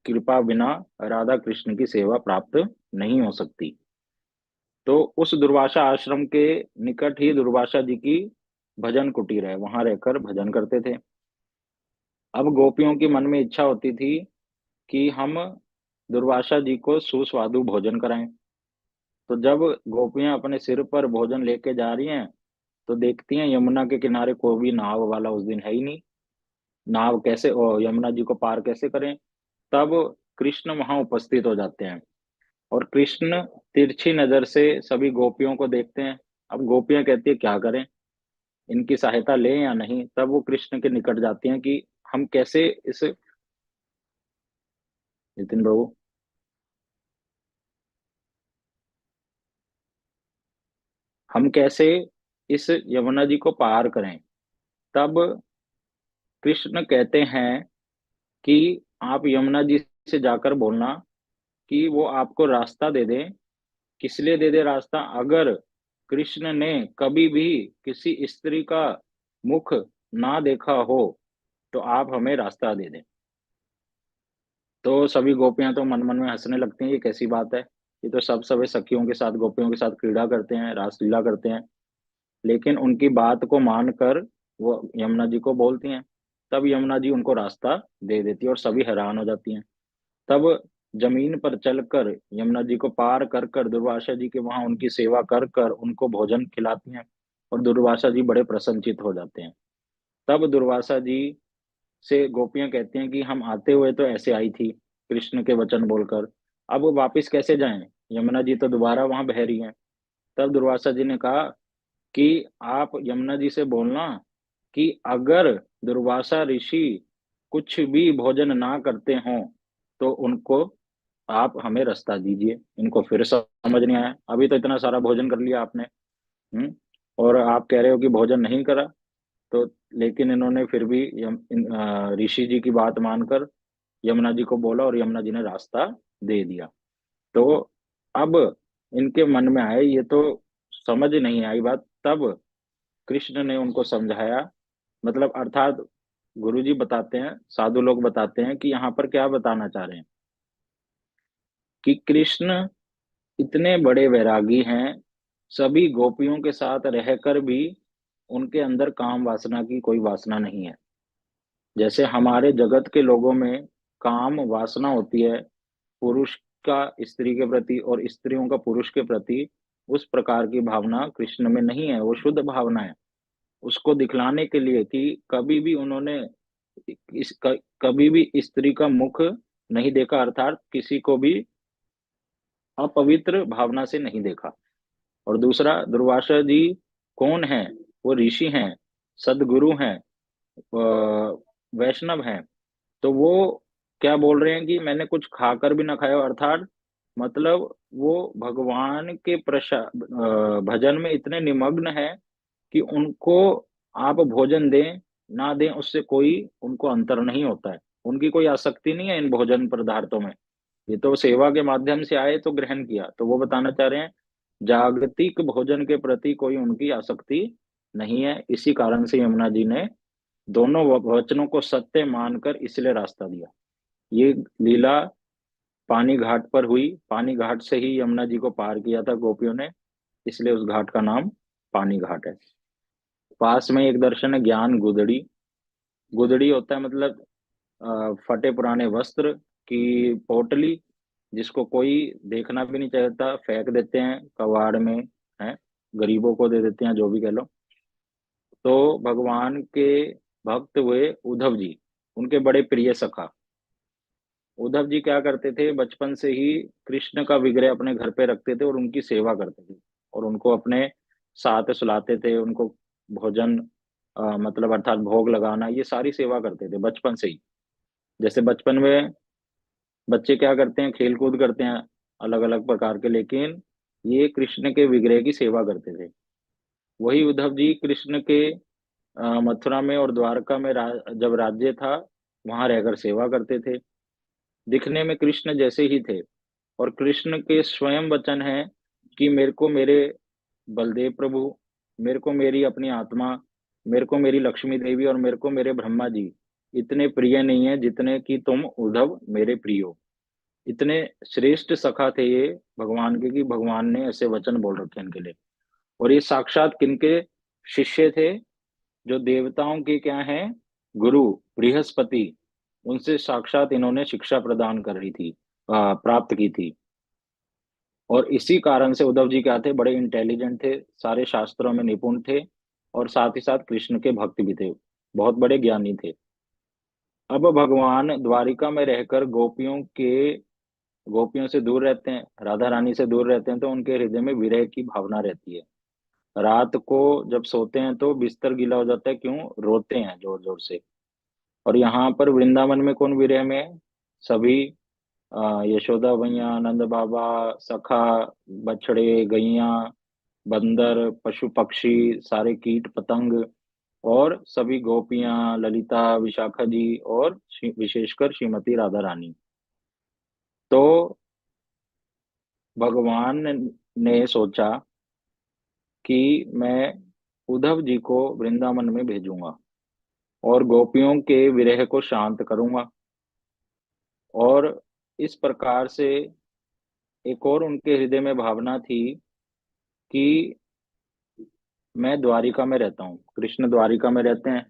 कृपा बिना राधा कृष्ण की सेवा प्राप्त नहीं हो सकती। तो उस दुर्वासा आश्रम के निकट ही दुर्वासा जी की भजन कुटीर है, वहां रहकर भजन करते थे। अब गोपियों की मन में इच्छा होती थी कि हम दुर्वासा जी को सुस्वादु भोजन कराएं। तो जब गोपियां अपने सिर पर भोजन लेके जा रही हैं तो देखती हैं यमुना के किनारे कोई भी नाव वाला उस दिन है ही नहीं। नाव कैसे यमुना जी को पार कैसे करें? तब कृष्ण वहां उपस्थित हो जाते हैं और कृष्ण तिरछी नजर से सभी गोपियों को देखते हैं। अब गोपियां कहती है क्या करें, इनकी सहायता लें या नहीं? तब वो कृष्ण के निकट जाती हैं कि हम कैसे इस, नितिन बाबू, हम कैसे इस यमुना जी को पार करें? तब कृष्ण कहते हैं कि आप यमुना जी से जाकर बोलना कि वो आपको रास्ता दे दे। किस लिए दे दे रास्ता? अगर कृष्ण ने कभी भी किसी स्त्री का मुख ना देखा हो तो आप हमें रास्ता दे दें। तो सभी गोपियां तो मन मन में हंसने लगती हैं, ये कैसी बात है, ये तो सब सभी सखियों के साथ गोपियों के साथ क्रीड़ा करते हैं, रासलीला करते हैं। लेकिन उनकी बात को मानकर वो यमुना जी को बोलती हैं। तब यमुना जी उनको रास्ता दे देती है और सभी हैरान हो जाती हैं। तब जमीन पर चलकर यमुना जी को पार कर कर दुर्वासा जी के वहां उनकी सेवा कर कर उनको भोजन खिलाती हैं और दुर्वासा जी बड़े प्रसन्नचित हो जाते हैं। तब दुर्वासा जी से गोपियां कहती हैं कि हम आते हुए तो ऐसे आई थी कृष्ण के वचन बोलकर, अब वो वापिस कैसे जाएं? यमुना जी तो दोबारा वहां बह रही हैं। तब दुर्वासा जी ने कहा कि आप यमुना जी से बोलना कि अगर दुर्वासा ऋषि कुछ भी भोजन ना करते हों तो उनको आप हमें रास्ता दीजिए। इनको फिर समझ नहीं आया, अभी तो इतना सारा भोजन कर लिया आपने, और आप कह रहे हो कि भोजन नहीं करा। तो लेकिन इन्होंने फिर भी ऋषि जी की बात मानकर यमुना जी को बोला और यमुना जी ने रास्ता दे दिया। तो अब इनके मन में आए, ये तो समझ नहीं आई बात, तब कृष्ण ने उनको समझाया। मतलब अर्थात गुरु जी बताते हैं, साधु लोग बताते हैं कि यहाँ पर क्या बताना चाह रहे हैं कि कृष्ण इतने बड़े वैरागी हैं, सभी गोपियों के साथ रहकर भी उनके अंदर काम वासना की कोई वासना नहीं है। जैसे हमारे जगत के लोगों में काम वासना होती है, पुरुष का स्त्री के प्रति और स्त्रियों का पुरुष के प्रति, उस प्रकार की भावना कृष्ण में नहीं है। वो शुद्ध भावना है। उसको दिखलाने के लिए कि कभी भी उन्होंने कभी भी स्त्री का मुख नहीं देखा, अर्थात किसी को भी अपवित्र भावना से नहीं देखा। और दूसरा, दुर्वासा जी कौन है? वो ऋषि हैं, सदगुरु हैं, वैष्णव हैं। तो वो क्या बोल रहे हैं कि मैंने कुछ खाकर भी ना खाया, अर्थात मतलब वो भगवान के भजन में इतने निमग्न है कि उनको आप भोजन दें ना दें उससे कोई उनको अंतर नहीं होता है। उनकी कोई आसक्ति नहीं है इन भोजन पदार्थों में। ये तो सेवा के माध्यम से आए तो ग्रहण किया। तो वो बताना चाह रहे हैं जागतिक भोजन के प्रति कोई उनकी आसक्ति नहीं है। इसी कारण से यमुना जी ने दोनों वचनों को सत्य मानकर इसलिए रास्ता दिया। ये लीला पानी घाट पर हुई। पानी घाट से ही यमुना जी को पार किया था गोपियों ने, इसलिए उस घाट का नाम पानी घाट है। पास में एक दर्शन है ज्ञान गुदड़ी। गुदड़ी होता है मतलब फटे पुराने वस्त्र की पोटली, जिसको कोई देखना भी नहीं चाहता, फेंक देते हैं कबाड़ में, है, गरीबों को दे देते हैं, जो भी कह लो। तो भगवान के भक्त हुए उद्धव जी, उनके बड़े प्रिय सखा। उद्धव जी क्या करते थे, बचपन से ही कृष्ण का विग्रह अपने घर पे रखते थे और उनकी सेवा करते थे और उनको अपने साथ सुलाते थे, उनको भोजन मतलब अर्थात भोग लगाना, ये सारी सेवा करते थे बचपन से ही। जैसे बचपन में बच्चे क्या करते हैं, खेल कूद करते हैं अलग अलग प्रकार के, लेकिन ये कृष्ण के विग्रह की सेवा करते थे। वही उद्धव जी कृष्ण के मथुरा में और द्वारका में जब राज्य था, वहां रहकर सेवा करते थे। दिखने में कृष्ण जैसे ही थे और कृष्ण के स्वयं वचन है कि मेरे को मेरे बलदेव प्रभु, मेरे को मेरी अपनी आत्मा, मेरे को मेरी लक्ष्मी देवी और मेरे को मेरे ब्रह्मा जी इतने प्रिय नहीं है जितने कि तुम उद्धव मेरे प्रिय हो। इतने श्रेष्ठ सखा थे ये भगवान के कि भगवान ने ऐसे वचन बोल रखे इनके लिए। और ये साक्षात किनके शिष्य थे? जो देवताओं के क्या हैं, गुरु बृहस्पति, उनसे साक्षात इन्होंने शिक्षा प्रदान कर रही थी, प्राप्त की थी। और इसी कारण से उद्धव जी क्या थे, बड़े इंटेलिजेंट थे, सारे शास्त्रों में निपुण थे और साथ ही साथ कृष्ण के भक्त भी थे, बहुत बड़े ज्ञानी थे। अब भगवान द्वारिका में रहकर गोपियों से दूर रहते हैं, राधा रानी से दूर रहते हैं, तो उनके हृदय में विरह की भावना रहती है। रात को जब सोते हैं तो बिस्तर गीला हो जाता है, क्यों? रोते हैं जोर जोर से। और यहाँ पर वृंदावन में कौन विरह में है? सभी यशोदा मैया, नंद बाबा, सखा, बछड़े, गैया, बंदर, पशु पक्षी, सारे कीट पतंग और सभी गोपियां, ललिता, विशाखा जी और विशेषकर श्रीमती राधा रानी। तो भगवान ने सोचा कि मैं उद्धव जी को वृंदावन में भेजूंगा और गोपियों के विरह को शांत करूंगा। और इस प्रकार से एक और उनके हृदय में भावना थी कि मैं द्वारिका में रहता हूँ, कृष्ण द्वारिका में रहते हैं,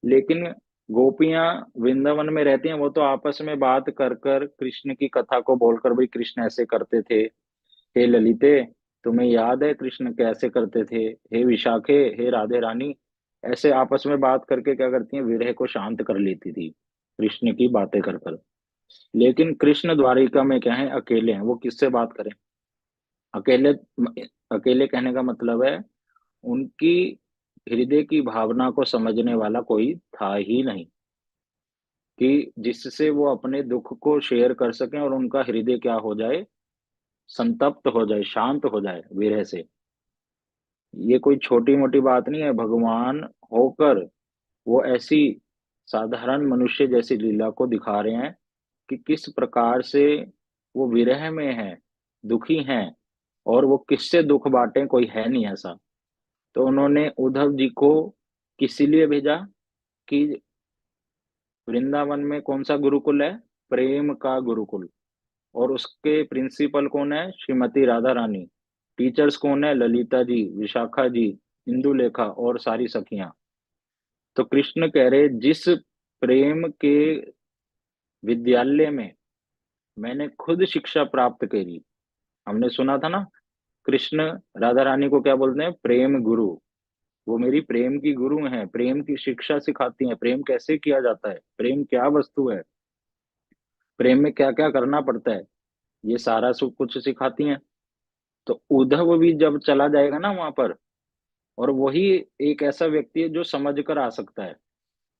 लेकिन गोपियां वृंदावन में रहती हैं। वो तो आपस में बात कर कर कृष्ण की कथा को बोलकर, भाई कृष्ण ऐसे करते थे, हे ललिते तुम्हें याद है कृष्ण कैसे करते थे, हे विशाखे, हे राधे रानी, ऐसे आपस में बात करके क्या करती हैं, विरह को शांत कर लेती थी कृष्ण की बातें कर कर। लेकिन कृष्ण द्वारिका में क्या है, अकेले हैं। वो किससे बात करें? अकेले, अकेले कहने का मतलब है उनकी हृदय की भावना को समझने वाला कोई था ही नहीं कि जिससे वो अपने दुख को शेयर कर सकें और उनका हृदय क्या हो जाए, संतप्त हो जाए, शांत हो जाए विरह से। ये कोई छोटी मोटी बात नहीं है। भगवान होकर वो ऐसी साधारण मनुष्य जैसी लीला को दिखा रहे हैं कि किस प्रकार से वो विरह में है, दुखी हैं, और वो किससे दुख बांटे, कोई है नहीं ऐसा। तो उन्होंने उद्धव जी को किस लिए भेजा कि वृंदावन में कौन सा गुरुकुल है, प्रेम का गुरुकुल, और उसके प्रिंसिपल कौन है, श्रीमती राधा रानी। टीचर्स कौन है, ललिता जी, विशाखा जी, इंदुलेखा और सारी सखियां। तो कृष्ण कह रहे, जिस प्रेम के विद्यालय में मैंने खुद शिक्षा प्राप्त करी, हमने सुना था ना, कृष्ण राधा रानी को क्या बोलते हैं, प्रेम गुरु। वो मेरी प्रेम की गुरु हैं, प्रेम की शिक्षा सिखाती हैं, प्रेम कैसे किया जाता है, प्रेम क्या वस्तु है, प्रेम में क्या क्या करना पड़ता है, ये सारा सब कुछ सिखाती हैं। तो उद्धव भी जब चला जाएगा ना वहां पर, और वही एक ऐसा व्यक्ति है जो समझ कर आ सकता है,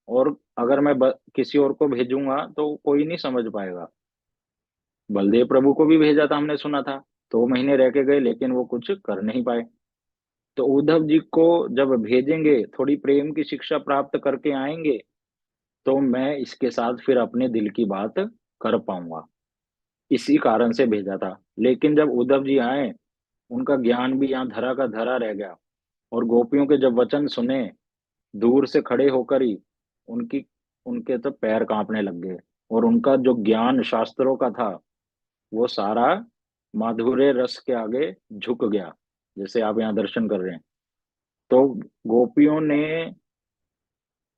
और अगर मैं किसी और को भेजूंगा तो कोई नहीं समझ पाएगा। बलदेव प्रभु को भी भेजा था, हमने सुना था, 2 महीने रह के गए, लेकिन वो कुछ कर नहीं पाए। तो उद्धव जी को जब भेजेंगे, थोड़ी प्रेम की शिक्षा प्राप्त करके आएंगे, तो मैं इसके साथ फिर अपने दिल की बात कर पाऊंगा, इसी कारण से भेजा था। लेकिन जब उद्धव जी आए, उनका ज्ञान भी यहाँ धरा का धरा रह गया, और गोपियों के जब वचन सुने, दूर से खड़े होकर ही उनकी उनके तो पैर कांपने लग गए, और उनका जो ज्ञान शास्त्रों का था, वो सारा माधुर्य रस के आगे झुक गया, जैसे आप यहाँ दर्शन कर रहे हैं। तो गोपियों ने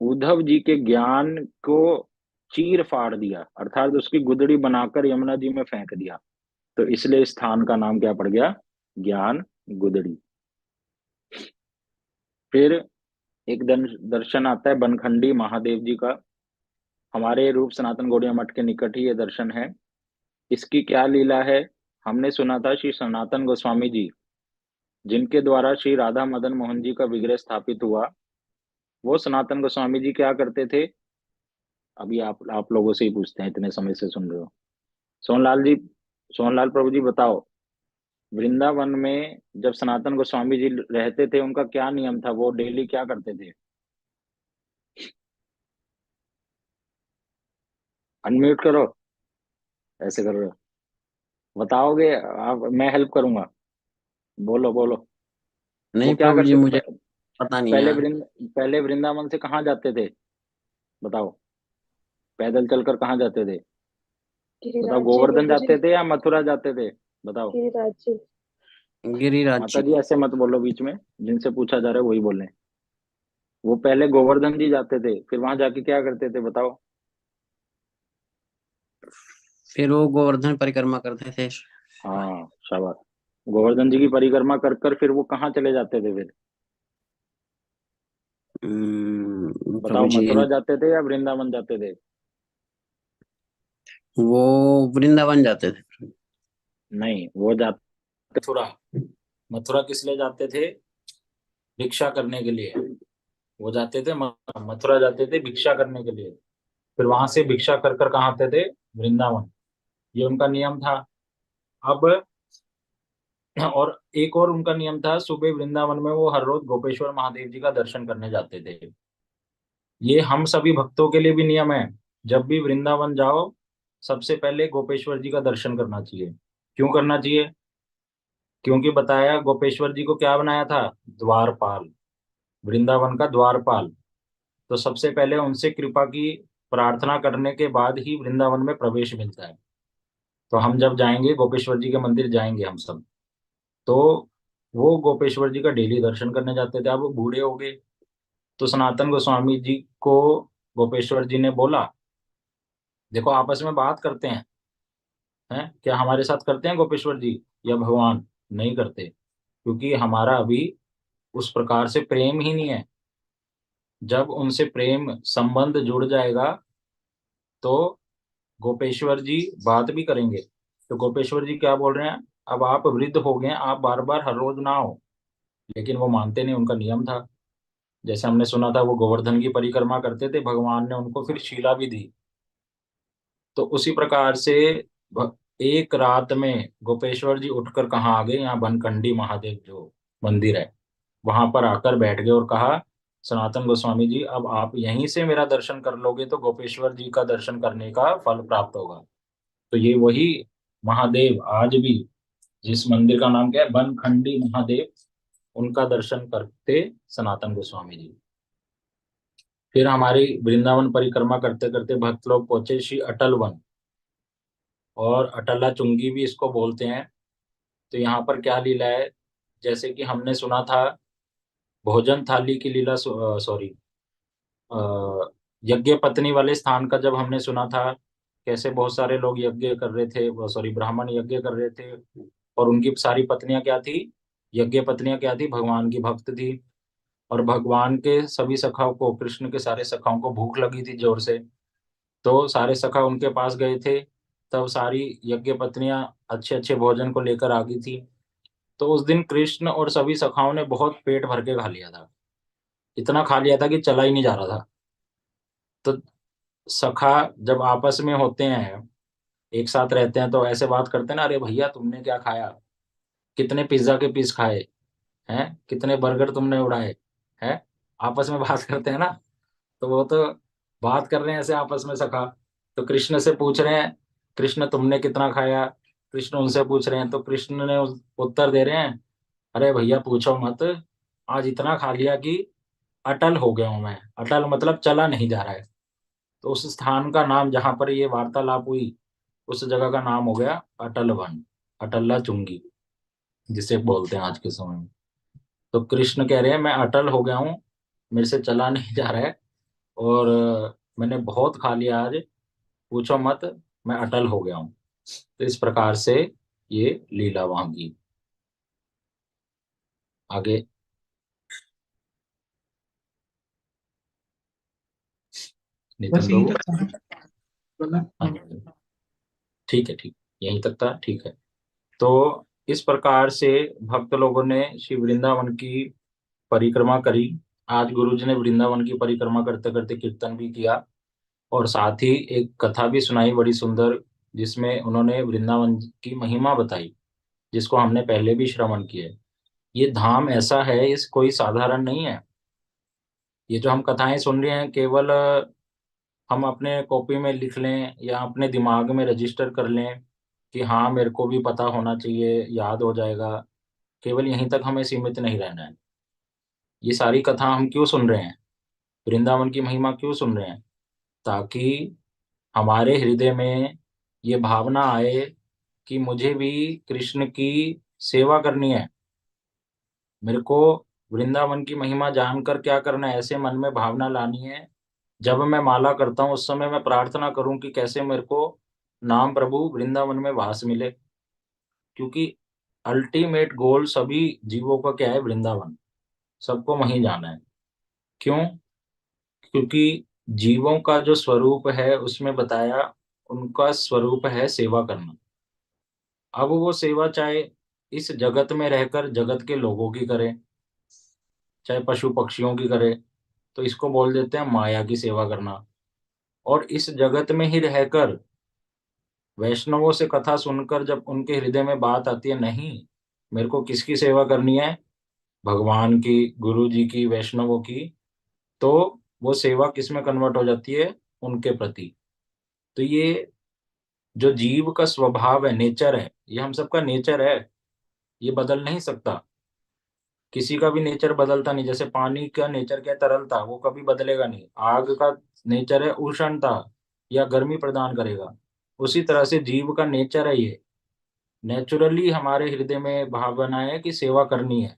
उद्धव जी के ज्ञान को चीर फाड़ दिया, अर्थात उसकी गुदड़ी बनाकर यमुना जी में फेंक दिया। तो इसलिए इस स्थान का नाम क्या पड़ गया, ज्ञान गुदड़ी। फिर एक दर्शन आता है बनखंडी महादेव जी का। हमारे रूप सनातन गौड़िया मठ के निकट ही ये दर्शन है। इसकी क्या लीला है, हमने सुना था श्री सनातन गोस्वामी जी, जिनके द्वारा श्री राधा मदन मोहन जी का विग्रह स्थापित हुआ, वो सनातन गोस्वामी जी क्या करते थे। अभी आप लोगों से ही पूछते हैं, इतने समय से सुन रहे हो। सोनलाल जी, सोनलाल प्रभु जी बताओ, वृंदावन में जब सनातन गोस्वामी जी रहते थे, उनका क्या नियम था, वो डेली क्या करते थे। अनम्यूट करो, ऐसे कर रहे हो, बताओगे आप, मैं हेल्प करूंगा, बोलो बोलो। वो नहीं क्या प्रभु जी, करते मुझे थे, पता नहीं पहले यार। पहले वृंदावन से कहाँ जाते थे, बताओ, पैदल चलकर कहाँ जाते थे, बताओ, गिरिराज जी गोवर्धन प्रभु जी। जाते थे या मथुरा जाते थे, बताओ। गिरिराज जी। गिरिराज माता जी। जी ऐसे मत बोलो बीच में, जिनसे पूछा जा रहा है वही बोले। वो पहले गोवर्धन जी जाते थे, फिर वहां जाके क्या करते थे, बताओ। फिर वो गोवर्धन परिक्रमा करते थे। हाँ शाबाश, गोवर्धन जी की परिक्रमा कर कर फिर वो कहाँ चले जाते थे फिर, प्रभु बताओ, जी, मथुरा जाते थे या वृंदावन जाते थे। वो वृंदावन जाते थे। नहीं, वो जाते मथुरा। मथुरा किस लिए जाते थे, भिक्षा करने के लिए। वो जाते थे मथुरा जाते थे भिक्षा करने के लिए, फिर वहां से भिक्षा कर कर कहाँ आते थे, वृंदावन। ये उनका नियम था। अब और एक और उनका नियम था, सुबह वृंदावन में वो हर रोज गोपेश्वर महादेव जी का दर्शन करने जाते थे। ये हम सभी भक्तों के लिए भी नियम है, जब भी वृंदावन जाओ, सबसे पहले गोपेश्वर जी का दर्शन करना चाहिए। क्यों करना चाहिए, क्योंकि बताया, गोपेश्वर जी को क्या बनाया था, द्वारपाल, वृंदावन का द्वारपाल। तो सबसे पहले उनसे कृपा की प्रार्थना करने के बाद ही वृंदावन में प्रवेश मिलता है। तो हम जब जाएंगे गोपेश्वर जी के मंदिर जाएंगे हम सब, तो वो गोपेश्वर जी का डेली दर्शन करने जाते थे। अब वो बूढ़े हो गए, तो सनातन गोस्वामी जी को गोपेश्वर जी ने बोला, देखो आपस में बात करते हैं क्या हमारे साथ करते हैं गोपेश्वर जी या भगवान, नहीं करते, क्योंकि हमारा अभी उस प्रकार से प्रेम ही नहीं है। जब उनसे प्रेम संबंध जुड़ जाएगा, तो गोपेश्वर जी बात भी करेंगे। तो गोपेश्वर जी क्या बोल रहे हैं, अब आप वृद्ध हो गए, आप बार बार हर रोज ना हो। लेकिन वो मानते नहीं, उनका नियम था। जैसे हमने सुना था, वो गोवर्धन की परिक्रमा करते थे, भगवान ने उनको फिर शीला भी दी। तो उसी प्रकार से एक रात में गोपेश्वर जी उठकर कहाँ आ गए, यहाँ बनखंडी महादेव जो मंदिर है, वहां पर आकर बैठ गए और कहा, सनातन गोस्वामी जी, अब आप यहीं से मेरा दर्शन कर लोगे तो गोपेश्वर जी का दर्शन करने का फल प्राप्त होगा। तो ये वही महादेव आज भी, जिस मंदिर का नाम क्या है, बनखंडी महादेव, उनका दर्शन करते सनातन गोस्वामी जी। फिर हमारी वृंदावन परिक्रमा करते करते भक्त लोग पहुंचे श्री अटल वन, और अटला चुंगी भी इसको बोलते हैं। तो यहाँ पर क्या लीला है, जैसे कि हमने सुना था भोजन थाली की लीला, सॉरी, यज्ञ पत्नी वाले स्थान का जब हमने सुना था, कैसे बहुत सारे लोग यज्ञ कर रहे थे, सॉरी, ब्राह्मण यज्ञ कर रहे थे, और उनकी सारी पत्नियां क्या थी, यज्ञ पत्नियां क्या थी, भगवान की भक्त थी। और भगवान के सभी सखाओं को, कृष्ण के सारे सखाओं को भूख लगी थी जोर से, तो सारे सखा उनके पास गए थे। तब सारी यज्ञ पत्नियां अच्छे अच्छे भोजन को लेकर आ गई थी। तो उस दिन कृष्ण और सभी सखाओं ने बहुत पेट भर के खा लिया था, इतना खा लिया था कि चला ही नहीं जा रहा था। तो सखा जब आपस में होते हैं, एक साथ रहते हैं, तो ऐसे बात करते हैं ना, अरे भैया तुमने क्या खाया, कितने पिज्जा के पीस खाए हैं, कितने बर्गर तुमने उड़ाए हैं, आपस में बात करते हैं ना। तो वो तो बात कर रहे हैं ऐसे आपस में सखा, तो कृष्ण से पूछ रहे हैं, कृष्ण तुमने कितना खाया, कृष्ण उनसे पूछ रहे हैं, तो कृष्ण ने उत्तर दे रहे हैं, अरे भैया पूछो मत, आज इतना खा लिया कि अटल हो गया हूं मैं। अटल मतलब चला नहीं जा रहा है। तो उस स्थान का नाम, जहां पर ये वार्तालाप हुई, उस जगह का नाम हो गया अटल वन, अटल्ला चुंगी जिसे बोलते हैं आज के समय में। तो कृष्ण कह रहे हैं मैं अटल हो गया हूँ, मेरे से चला नहीं जा रहा है, और मैंने बहुत खा लिया आज, पूछो मत, मैं अटल हो गया हूँ। तो इस प्रकार से ये लीला वहां की। आगे बस नितिन यहीं प्रभु। तक था बोला। हाँ जी, ठीक है, ठीक, यहीं तक था, ठीक है। तो इस प्रकार से भक्त लोगों ने श्री वृंदावन की परिक्रमा करी। आज गुरु जी ने वृंदावन की परिक्रमा करते करते कीर्तन भी किया, और साथ ही एक कथा भी सुनाई बड़ी सुंदर, जिसमें उन्होंने वृंदावन की महिमा बताई, जिसको हमने पहले भी श्रवण किया है। ये धाम ऐसा है, इस कोई साधारण नहीं है। ये जो हम कथाएं सुन रहे हैं, केवल हम अपने कॉपी में लिख लें या अपने दिमाग में रजिस्टर कर लें कि हाँ मेरे को भी पता होना चाहिए, याद हो जाएगा, केवल यहीं तक हमें सीमित नहीं रहना है। ये सारी कथा हम क्यों सुन रहे हैं, वृंदावन की महिमा क्यों सुन रहे हैं, ताकि हमारे हृदय में ये भावना आए कि मुझे भी कृष्ण की सेवा करनी है। मेरे को वृंदावन की महिमा जानकर क्या करना है, ऐसे मन में भावना लानी है। जब मैं माला करता हूँ उस समय मैं प्रार्थना करूं कि कैसे मेरे को नाम प्रभु वृंदावन में वास मिले, क्योंकि अल्टीमेट गोल सभी जीवों का क्या है, वृंदावन, सबको वहीं जाना है। क्यों? क्योंकि जीवों का जो स्वरूप है उसमें बताया, उनका स्वरूप है सेवा करना। अब वो सेवा चाहे इस जगत में रहकर जगत के लोगों की करे, चाहे पशु पक्षियों की करे, तो इसको बोल देते हैं माया की सेवा करना। और इस जगत में ही रहकर वैष्णवों से कथा सुनकर जब उनके हृदय में बात आती है, नहीं मेरे को किसकी सेवा करनी है, भगवान की, गुरु जी की, वैष्णवों की, तो वो सेवा किस में कन्वर्ट हो जाती है, उनके प्रति। तो ये जो जीव का स्वभाव है, नेचर है, ये हम सबका नेचर है, ये बदल नहीं सकता। किसी का भी नेचर बदलता नहीं। जैसे पानी का नेचर क्या है, तरलता, वो कभी बदलेगा नहीं। आग का नेचर है उष्णता, या गर्मी प्रदान करेगा। उसी तरह से जीव का नेचर है, ये नेचुरली हमारे हृदय में भावना है कि सेवा करनी है।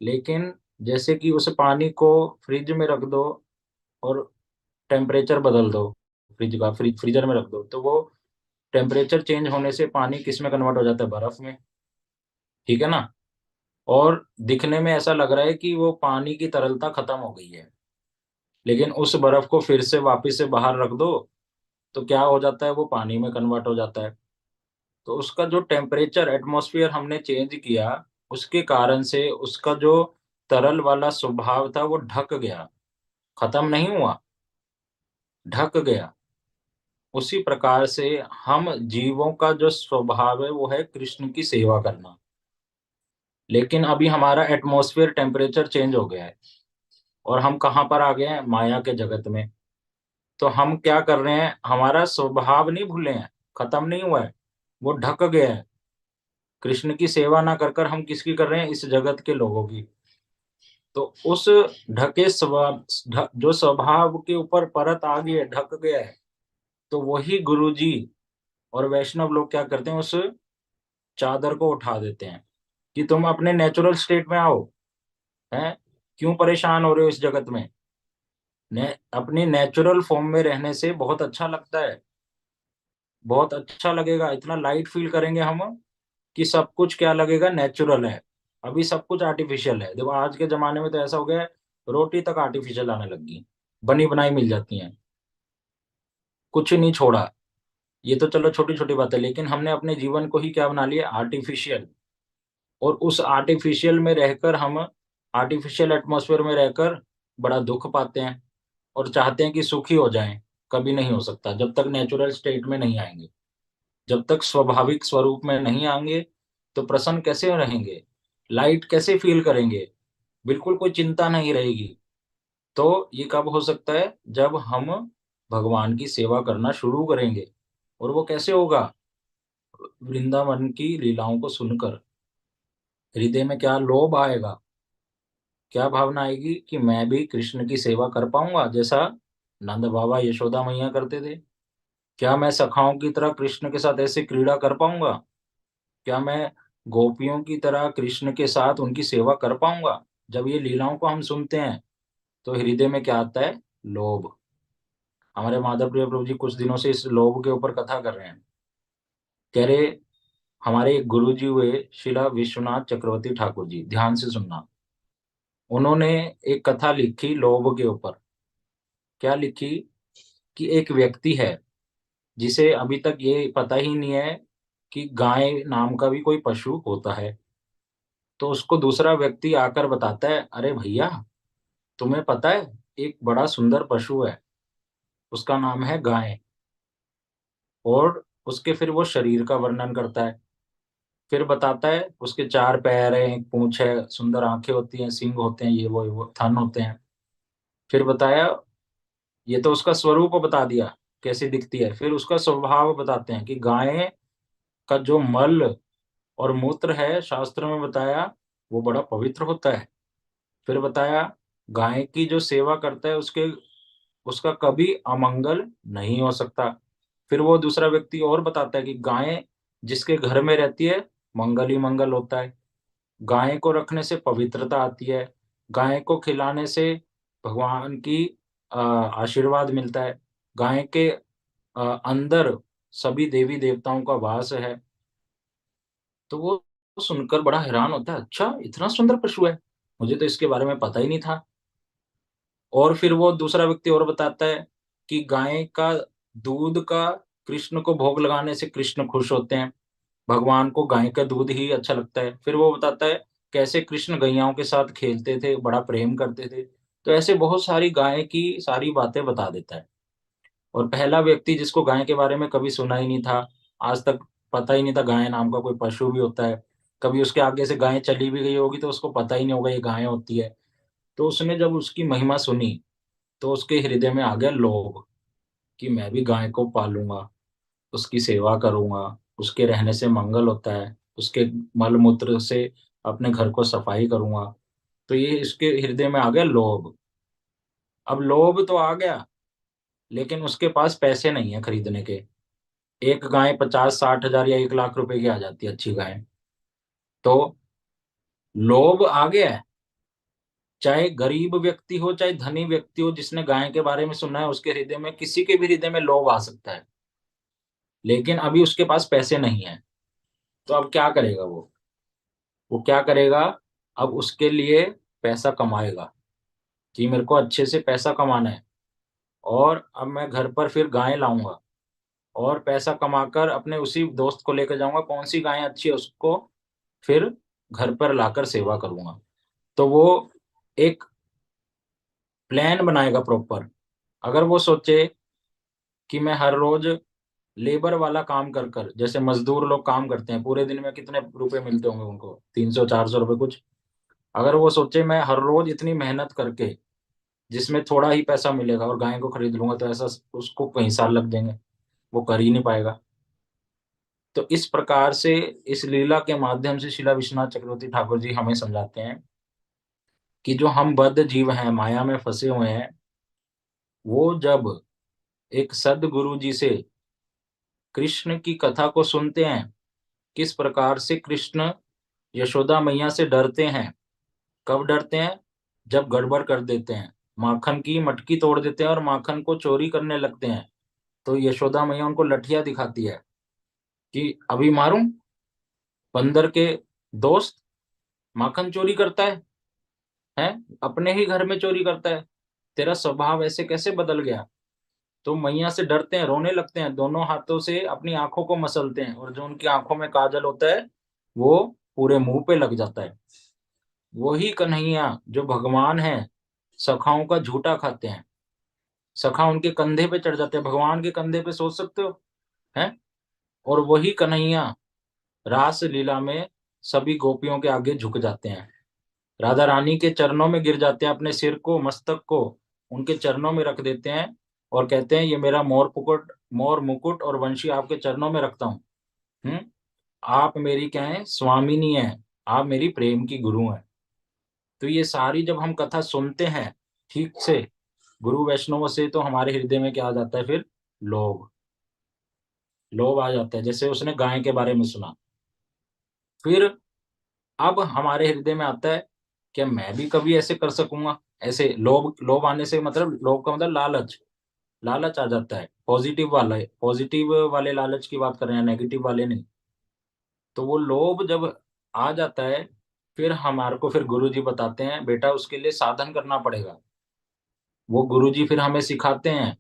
लेकिन जैसे कि उस पानी को फ्रिज में रख दो और टेम्परेचर बदल दो, फ्रीजर में रख दो, तो वो टेम्परेचर चेंज होने से पानी किस में कन्वर्ट हो जाता है, बर्फ में। ठीक है ना? और दिखने में ऐसा लग रहा है कि वो पानी की तरलता खत्म हो गई है, लेकिन उस बर्फ को फिर से वापस से बाहर रख दो तो क्या हो जाता है, वो पानी में कन्वर्ट हो जाता है। तो उसका जो टेम्परेचर, एटमॉस्फेयर हमने चेंज किया, उसके कारण से उसका जो तरल वाला स्वभाव था वो ढक गया, खत्म नहीं हुआ, ढक गया। उसी प्रकार से हम जीवों का जो स्वभाव है वो है कृष्ण की सेवा करना। लेकिन अभी हमारा एटमॉस्फेयर, टेम्परेचर चेंज हो गया है, और हम कहाँ पर आ गए हैं, माया के जगत में। तो हम क्या कर रहे हैं, हमारा स्वभाव नहीं भूले हैं, खत्म नहीं हुआ है, वो ढक गया है। कृष्ण की सेवा ना कर कर हम किसकी कर रहे हैं? इस जगत के लोगों की। तो उस ढके स्वभाव, जो स्वभाव के ऊपर परत आ गई है, ढक गया है, तो वही गुरुजी और वैष्णव लोग क्या करते हैं? उस चादर को उठा देते हैं कि तुम अपने नेचुरल स्टेट में आओ। हैं? क्यों परेशान हो रहे हो इस जगत में? अपनी नेचुरल फॉर्म में रहने से बहुत अच्छा लगता है, बहुत अच्छा लगेगा, इतना लाइट फील करेंगे हम कि सब कुछ क्या लगेगा? नेचुरल है। अभी सब कुछ आर्टिफिशियल है। देखो आज के जमाने में तो ऐसा हो गया है, रोटी तक आर्टिफिशियल आने लग गई, बनी बनाई मिल जाती हैं, कुछ नहीं छोड़ा। ये तो चलो छोटी छोटी बात है, लेकिन हमने अपने जीवन को ही क्या बना लिया? आर्टिफिशियल। और उस आर्टिफिशियल में रहकर हम, आर्टिफिशियल एटमॉस्फेयर में रहकर बड़ा दुख पाते हैं और चाहते हैं कि सुखी हो जाएं। कभी नहीं हो सकता जब तक नेचुरल स्टेट में नहीं आएंगे, जब तक स्वाभाविक स्वरूप में नहीं आएंगे तो प्रसन्न कैसे रहेंगे? लाइट कैसे फील करेंगे? बिल्कुल कोई चिंता नहीं रहेगी। तो ये कब हो सकता है? जब हम भगवान की सेवा करना शुरू करेंगे। और वो कैसे होगा? वृंदावन की लीलाओं को सुनकर हृदय में क्या लोभ आएगा, क्या भावना आएगी कि मैं भी कृष्ण की सेवा कर पाऊंगा जैसा नंद बाबा यशोदा मैया करते थे। क्या मैं सखाओं की तरह कृष्ण के साथ ऐसे क्रीड़ा कर पाऊंगा? क्या मैं गोपियों की तरह कृष्ण के साथ उनकी सेवा कर पाऊंगा? जब ये लीलाओं को हम सुनते हैं तो हृदय में क्या आता है? लोभ। हमारे माधव प्रिय प्रभु जी कुछ दिनों से इस लोभ के ऊपर कथा कर रहे हैं। कह रहे हमारे एक गुरु जी हुए शिला विश्वनाथ चक्रवर्ती ठाकुर जी, ध्यान से सुनना। उन्होंने एक कथा लिखी लोभ के ऊपर। क्या लिखी? कि एक व्यक्ति है जिसे अभी तक ये पता ही नहीं है कि गाय नाम का भी कोई पशु होता है। तो उसको दूसरा व्यक्ति आकर बताता है, अरे भैया तुम्हें पता है एक बड़ा सुंदर पशु है, उसका नाम है गाय। और उसके फिर वो शरीर का वर्णन करता है, फिर बताता है उसके 4 पैर हैं, एक पूंछ है, सुंदर आंखें होती हैं, सिंग होते हैं, ये वो थन होते हैं। फिर बताया, ये तो उसका स्वरूप बता दिया कैसी दिखती है। फिर उसका स्वभाव बताते हैं कि गाय का जो मल और मूत्र है, शास्त्र में बताया वो बड़ा पवित्र होता है। फिर बताया गाय की जो सेवा करता है उसका कभी अमंगल नहीं हो सकता। फिर वो दूसरा व्यक्ति और बताता है कि गाय जिसके घर में रहती है मंगल ही मंगल होता है। गाय को रखने से पवित्रता आती है, गाय को खिलाने से भगवान की आशीर्वाद मिलता है, गाय के अंदर सभी देवी देवताओं का वास है। तो वो सुनकर बड़ा हैरान होता है, अच्छा इतना सुंदर पशु है, मुझे तो इसके बारे में पता ही नहीं था। और फिर वो दूसरा व्यक्ति और बताता है कि गाय का दूध का कृष्ण को भोग लगाने से कृष्ण खुश होते हैं, भगवान को गाय का दूध ही अच्छा लगता है। फिर वो बताता है कैसे कृष्ण गैयाओं के साथ खेलते थे, बड़ा प्रेम करते थे। तो ऐसे बहुत सारी गाय की सारी बातें बता देता है। और पहला व्यक्ति जिसको गाय के बारे में कभी सुना ही नहीं था, आज तक पता ही नहीं था गाय नाम का कोई पशु भी होता है, कभी उसके आगे से गाय चली भी गई होगी तो उसको पता ही नहीं होगा ये गाय होती है। तो उसने जब उसकी महिमा सुनी तो उसके हृदय में आ गया लोभ कि मैं भी गाय को पालूंगा, उसकी सेवा करूंगा, उसके रहने से मंगल होता है, उसके मल मूत्र से अपने घर को सफाई करूंगा। तो ये इसके हृदय में आ गया लोभ। अब लोभ तो आ गया, लेकिन उसके पास पैसे नहीं है खरीदने के। एक गाय 50-60 हजार या 1 लाख रुपए की आ जाती है, अच्छी गाय। तो लोभ आ गया है। चाहे गरीब व्यक्ति हो चाहे धनी व्यक्ति हो, जिसने गाय के बारे में सुना है उसके हृदय में, किसी के भी हृदय में लोभ आ सकता है। लेकिन अभी उसके पास पैसे नहीं है, तो अब क्या करेगा वो क्या करेगा? अब उसके लिए पैसा कमाएगा कि मेरे को अच्छे से पैसा कमाना है, और अब मैं घर पर फिर गाय लाऊंगा और पैसा कमाकर अपने उसी दोस्त को लेकर जाऊंगा, कौन सी गाय अच्छी है उसको फिर घर पर लाकर सेवा करूंगा। तो वो एक प्लान बनाएगा प्रॉपर। अगर वो सोचे कि मैं हर रोज लेबर वाला काम कर कर, जैसे मजदूर लोग काम करते हैं, पूरे दिन में कितने रुपए मिलते होंगे उनको, 300-400 रुपए कुछ। अगर वो सोचे मैं हर रोज इतनी मेहनत करके जिसमें थोड़ा ही पैसा मिलेगा और गाय को खरीद लूंगा, तो ऐसा उसको कई साल लग जाएंगे, वो कर ही नहीं पाएगा। तो इस प्रकार से इस लीला के माध्यम से श्रीला विश्वनाथ चक्रवर्ती ठाकुर जी हमें समझाते हैं कि जो हम बद्ध जीव हैं, माया में फंसे हुए हैं, वो जब एक सद्गुरु जी से कृष्ण की कथा को सुनते हैं, किस प्रकार से कृष्ण यशोदा मैया से डरते हैं। कब डरते हैं? जब गड़बड़ कर देते हैं, माखन की मटकी तोड़ देते हैं और माखन को चोरी करने लगते हैं, तो यशोदा मैया उनको लठिया दिखाती है कि अभी मारूं। बंदर के दोस्त माखन चोरी करता है, अपने ही घर में चोरी करता है, तेरा स्वभाव ऐसे कैसे बदल गया? तो मैया से डरते हैं, रोने लगते हैं, दोनों हाथों से अपनी आंखों को मसलते हैं और जो उनकी आंखों में काजल होता है वो पूरे मुंह पे लग जाता है। वही कन्हैया जो भगवान है, सखाओं का झूठा खाते हैं, सखा उनके कंधे पे चढ़ जाते हैं, भगवान के कंधे पे, सोच सकते हो हैं? और वही कन्हैया रास लीला में सभी गोपियों के आगे झुक जाते हैं, राधा रानी के चरणों में गिर जाते हैं, अपने सिर को, मस्तक को उनके चरणों में रख देते हैं और कहते हैं ये मेरा मोर मुकुट और वंशी आपके चरणों में रखता हूँ। आप मेरी क्या है? स्वामिनी है, आप मेरी प्रेम की गुरु हैं। तो ये सारी जब हम कथा सुनते हैं ठीक से गुरु वैष्णवों से, तो हमारे हृदय में क्या आ जाता है? फिर लोभ आ जाता है। जैसे उसने गाय के बारे में सुना, फिर अब हमारे हृदय में आता है क्या मैं भी कभी ऐसे कर सकूंगा? ऐसे लोभ आने से मतलब, लोभ का मतलब लालच आ जाता है। पॉजिटिव वाले लालच की बात कर रहे हैं, नेगेटिव वाले नहीं। तो वो लोभ जब आ जाता है, फिर हमारे को फिर गुरुजी बताते हैं बेटा उसके लिए साधन करना पड़ेगा। वो गुरुजी फिर हमें सिखाते हैं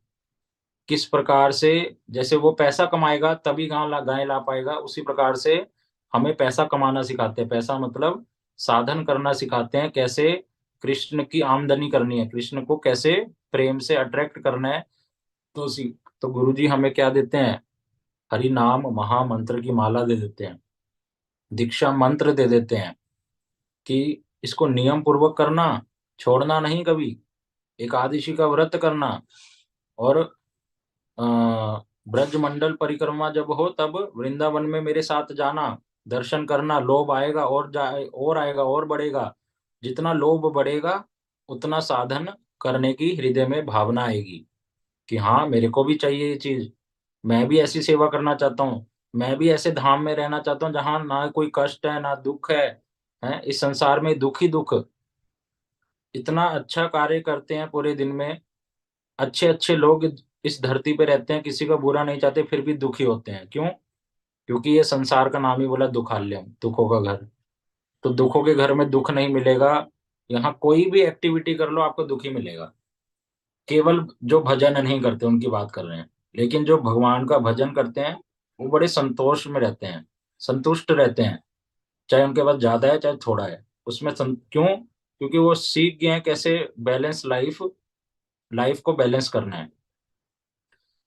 किस प्रकार से, जैसे वो पैसा कमाएगा तभी गाय ला पाएगा, उसी प्रकार से हमें पैसा कमाना सिखाते हैं। पैसा मतलब साधन करना सिखाते हैं, कैसे कृष्ण की आमदनी करनी है, कृष्ण को कैसे प्रेम से अट्रैक्ट करना है। तो गुरुजी हमें क्या देते हैं? हरि नाम महामंत्र की माला दे देते हैं, दीक्षा मंत्र दे देते हैं कि इसको नियम पूर्वक करना, छोड़ना नहीं कभी, एकादशी का व्रत करना, और ब्रज मंडल परिक्रमा जब हो तब वृंदावन में मेरे साथ जाना, दर्शन करना। लोभ आएगा और आएगा और बढ़ेगा, जितना लोभ बढ़ेगा उतना साधन करने की हृदय में भावना आएगी कि हाँ मेरे को भी चाहिए ये चीज, मैं भी ऐसी सेवा करना चाहता हूँ, मैं भी ऐसे धाम में रहना चाहता हूँ जहाँ ना कोई कष्ट है ना दुख है इस संसार में दुख ही दुख। इतना अच्छा कार्य करते हैं पूरे दिन में, अच्छे अच्छे लोग इस धरती पे रहते हैं, किसी का बुरा नहीं चाहते, फिर भी दुखी होते हैं। क्यों? क्योंकि ये संसार का नाम ही बोला दुखालयम, दुखों का घर। तो दुखों के घर में दुख नहीं मिलेगा, यहाँ कोई भी एक्टिविटी कर लो आपको दुखी मिलेगा। केवल जो भजन नहीं करते उनकी बात कर रहे हैं, लेकिन जो भगवान का भजन करते हैं वो बड़े संतोष में रहते हैं, संतुष्ट रहते हैं, चाहे उनके पास ज्यादा है चाहे थोड़ा है उसमें क्यों? क्योंकि वो सीख गए हैं कैसे बैलेंस लाइफ को बैलेंस करना है।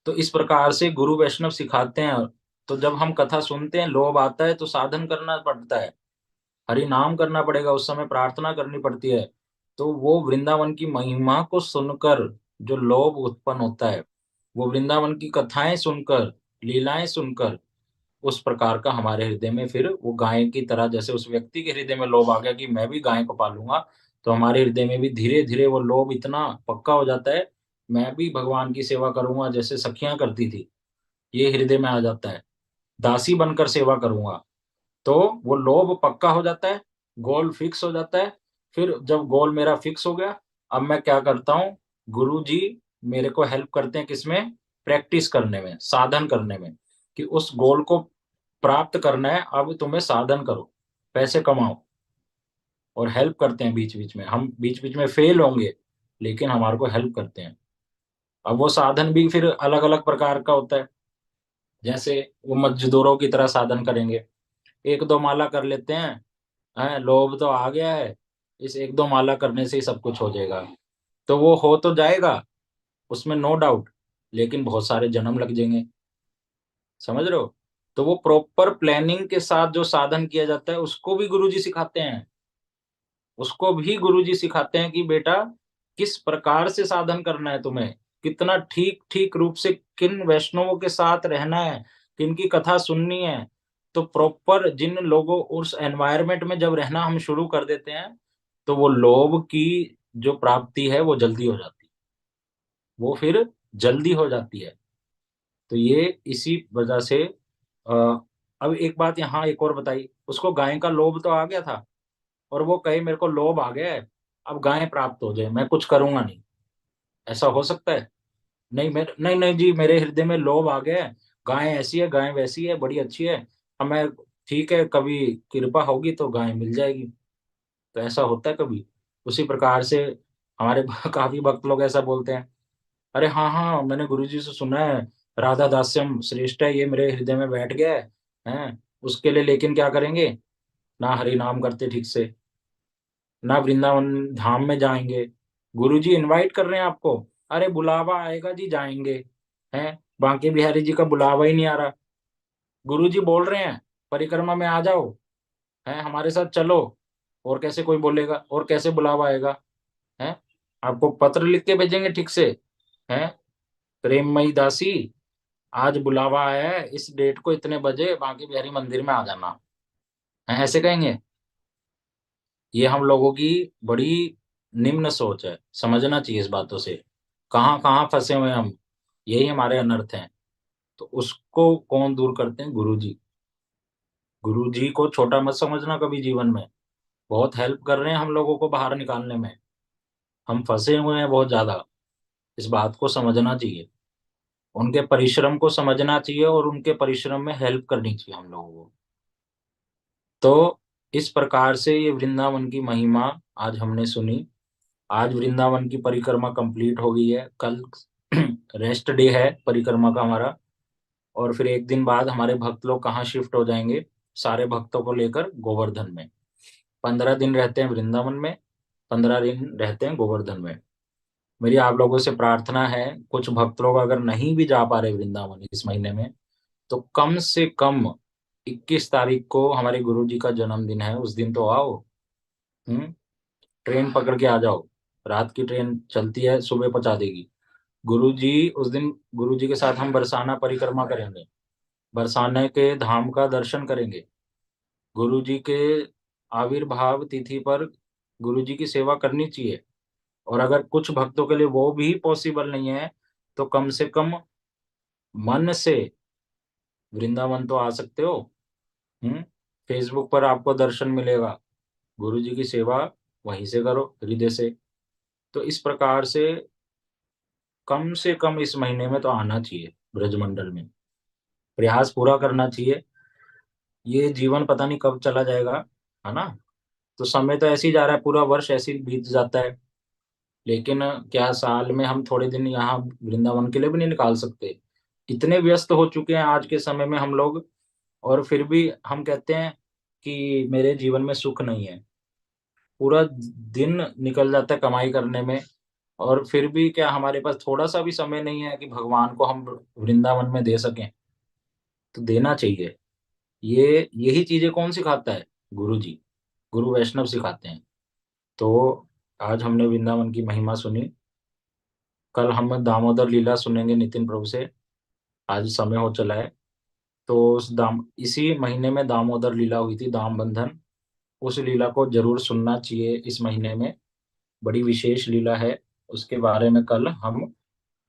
तो इस प्रकार से गुरु वैष्णव सिखाते हैं। तो जब हम कथा सुनते हैं, लोभ आता है तो साधन करना पड़ता है, हरि नाम करना पड़ेगा, उस समय प्रार्थना करनी पड़ती है। तो वो वृंदावन की महिमा को सुनकर जो लोभ उत्पन्न होता है, वो वृंदावन की कथाएं सुनकर, लीलाएं सुनकर, उस प्रकार का हमारे हृदय में फिर वो गाय की तरह, जैसे उस व्यक्ति के हृदय में लोभ आ गया कि मैं भी गाय को पालूंगा, तो हमारे हृदय में भी धीरे धीरे वो लोभ इतना पक्का हो जाता है, मैं भी भगवान की सेवा करूंगा जैसे सखियां करती थी, ये हृदय में आ जाता है, दासी बनकर सेवा करूंगा। तो वो लोभ पक्का हो जाता है, गोल फिक्स हो जाता है। फिर जब गोल मेरा फिक्स हो गया, अब मैं क्या करता हूँ? गुरु जी मेरे को हेल्प करते हैं किसमें? प्रैक्टिस करने में, साधन करने में, कि उस गोल को प्राप्त करना है। अब तुम्हें साधन करो, पैसे कमाओ, और हेल्प करते हैं बीच बीच में। हम बीच बीच में फेल होंगे लेकिन हमारे को हेल्प करते हैं। अब वो साधन भी फिर अलग अलग प्रकार का होता है, जैसे वो मजदूरों की तरह साधन करेंगे, एक दो माला कर लेते हैं लोभ तो आ गया है, इस एक दो माला करने से ही सब कुछ हो जाएगा। तो वो हो तो जाएगा उसमें नो डाउट, लेकिन बहुत सारे जन्म लग जाएंगे, समझ रहे हो? तो वो प्रॉपर प्लानिंग के साथ जो साधन किया जाता है उसको भी गुरुजी सिखाते हैं, उसको भी गुरुजी सिखाते हैं कि बेटा किस प्रकार से साधन करना है तुम्हें, कितना ठीक ठीक रूप से किन वैष्णवों के साथ रहना है, किन की कथा सुननी है, तो प्रॉपर जिन लोगों उस एनवायरनमेंट में जब रहना हम शुरू कर देते हैं तो वो लोभ की जो प्राप्ति है वो जल्दी हो जाती है, वो फिर जल्दी हो जाती है। तो ये इसी वजह से अब एक बात यहाँ एक और बताई, उसको गाय का लोभ तो आ गया था और वो कहे मेरे को लोभ आ गया है, अब गाय प्राप्त हो जाए, मैं कुछ करूंगा नहीं, ऐसा हो सकता है? नहीं, नहीं नहीं जी, मेरे हृदय में लोभ आ गया है, गाय ऐसी है, गाय वैसी है, बड़ी अच्छी है, अब मैं, ठीक है, कभी कृपा होगी तो गाय मिल जाएगी। तो ऐसा होता है कभी? उसी प्रकार से हमारे काफी भक्त लोग ऐसा बोलते हैं, अरे हाँ हाँ, मैंने गुरुजी से सुना है राधा दास्यम श्रेष्ठ है, ये मेरे हृदय में बैठ गया है, हैं? उसके लिए लेकिन क्या करेंगे? ना हरि नाम करते ठीक से, ना वृंदावन धाम में जाएंगे। गुरुजी इनवाइट कर रहे हैं आपको, अरे बुलावा आएगा जी जाएंगे, हैं? बांके बिहारी जी का बुलावा ही नहीं आ रहा। गुरुजी बोल रहे हैं परिक्रमा में आ जाओ, हैं, हमारे साथ चलो, और कैसे कोई बोलेगा, और कैसे बुलावा आएगा? हैं? आपको पत्र लिख के भेजेंगे ठीक से, हैं? प्रेममयी दासी, आज बुलावा आया है, इस डेट को इतने बजे बांके बिहारी मंदिर में आ जाना, हैं? ऐसे कहेंगे? ये हम लोगों की बड़ी निम्न सोच है, समझना चाहिए इस बातों से, कहाँ कहाँ फंसे हुए हैं हम, यही हमारे अनर्थ हैं। तो उसको कौन दूर करते हैं? गुरु जी। गुरु जी को छोटा मत समझना कभी जीवन में, बहुत हेल्प कर रहे हैं हम लोगों को बाहर निकालने में, हम फंसे हुए हैं बहुत ज्यादा, इस बात को समझना चाहिए, उनके परिश्रम को समझना चाहिए और उनके परिश्रम में हेल्प करनी चाहिए हम लोगों को। तो इस प्रकार से ये वृंदावन की महिमा आज हमने सुनी। आज वृंदावन की परिक्रमा कंप्लीट हो गई है, कल रेस्ट डे है परिक्रमा का हमारा, और फिर एक दिन बाद हमारे भक्त लोग कहाँ शिफ्ट हो जाएंगे, सारे भक्तों को लेकर गोवर्धन में। 15 दिन रहते हैं वृंदावन में, 15 दिन रहते हैं गोवर्धन में। मेरी आप लोगों से प्रार्थना है, कुछ भक्त लोग अगर नहीं भी जा पा रहे वृंदावन इस महीने में, तो कम से कम 21 तारीख को हमारे गुरु जी का जन्मदिन है, उस दिन तो आओ। ट्रेन पकड़ के आ जाओ, रात की ट्रेन चलती है, सुबह पहुंचा देगी। गुरु जी उस दिन, गुरु जी के साथ हम बरसाना परिक्रमा करेंगे, बरसाने के धाम का दर्शन करेंगे। गुरु जी के आविर्भाव तिथि पर गुरु जी की सेवा करनी चाहिए, और अगर कुछ भक्तों के लिए वो भी पॉसिबल नहीं है तो कम से कम मन से वृंदावन तो आ सकते हो। फेसबुक पर आपको दर्शन मिलेगा, गुरु जी की सेवा वहीं से करो हृदय से। तो इस प्रकार से कम इस महीने में तो आना चाहिए ब्रजमंडल में, प्रयास पूरा करना चाहिए। ये जीवन पता नहीं कब चला जाएगा, है ना? तो समय तो ऐसे ही जा रहा है, पूरा वर्ष ऐसे ही बीत जाता है, लेकिन क्या साल में हम थोड़े दिन यहाँ वृंदावन के लिए भी नहीं निकाल सकते? इतने व्यस्त हो चुके हैं आज के समय में हम लोग, और फिर भी हम कहते हैं कि मेरे जीवन में सुख नहीं है। पूरा दिन निकल जाता है कमाई करने में, और फिर भी क्या हमारे पास थोड़ा सा भी समय नहीं है कि भगवान को हम वृंदावन में दे सकें? तो देना चाहिए। ये यही चीजें कौन सिखाता है? गुरु जी, गुरु वैष्णव सिखाते हैं। तो आज हमने वृंदावन की महिमा सुनी, कल हम दामोदर लीला सुनेंगे नितिन प्रभु से, आज समय हो चला है। तो इसी महीने में दामोदर लीला हुई थी, दाम बंधन, उस लीला को जरूर सुनना चाहिए इस महीने में, बड़ी विशेष लीला है, उसके बारे में कल हम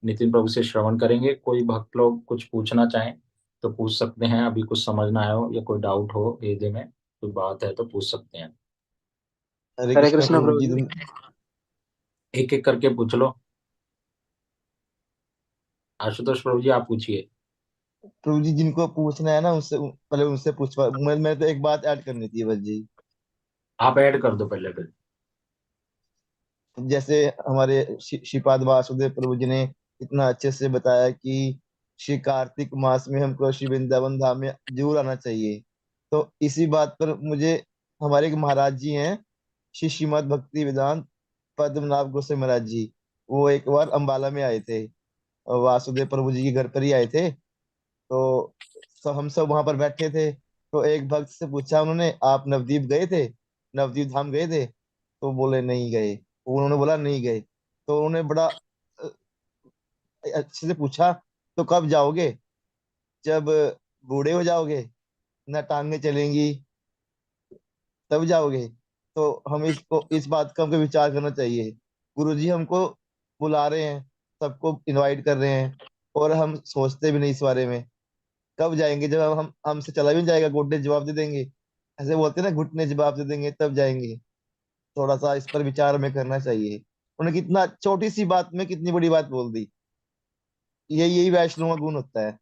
नितिन प्रभु से श्रवण करेंगे। कोई भक्त लोग कुछ पूछना चाहें तो पूछ सकते हैं, अभी कुछ समझ ना आया हो या कोई डाउट हो हृदय में, कोई बात है तो पूछ सकते हैं। हरे हरे कृष्णा कृष्णा प्रभु प्रभु जी। जी। एक एक करके पूछ लो। आशुतोष प्रभु जी आप पूछिए। प्रभु जी जिनको पूछना है ना उनसे पहले उनसे पूछवा, मैं तो एक बात ऐड करनी थी बस जी। आप ऐड कर दो पहले फिर। जैसे हमारे श्रीपाद वासुदेव प्रभु जी ने इतना अच्छे से बताया कि श्री कार्तिक मास में हमको श्री वृंदावन धाम में जरूर आना चाहिए। तो इसी बात पर मुझे हमारे एक महाराज जी हैं, श्री श्रीमद भक्ति वेदांत पद्मनाभ गोसाई महाराज जी, वो एक बार अंबाला में आए थे, और वासुदेव प्रभु जी के घर पर ही आए थे। तो हम सब वहां पर बैठे थे, तो एक भक्त से पूछा उन्होंने, आप नवदीप गए थे, नवदीप धाम गए थे? तो बोले नहीं गए। उन्होंने बोला नहीं गए, तो उन्होंने बड़ा अच्छे से पूछा, तो कब जाओगे? जब बूढ़े हो जाओगे? ना टांगे चलेंगी, तब जाओगे। तो हम इस बात का हमको विचार करना चाहिए। गुरुजी हमको बुला रहे हैं, सबको इनवाइट कर रहे हैं, और हम सोचते भी नहीं इस बारे में। कब जाएंगे? जब हम हमसे चला भी नहीं जाएगा, घुटने जवाब दे देंगे, ऐसे बोलते हैं ना, घुटने जवाब दे देंगे तब जाएंगे। थोड़ा सा इस पर विचार हमें करना चाहिए। उन्हें कितना छोटी सी बात में कितनी बड़ी बात बोल दी। यही वैष्णव का गुण होता है।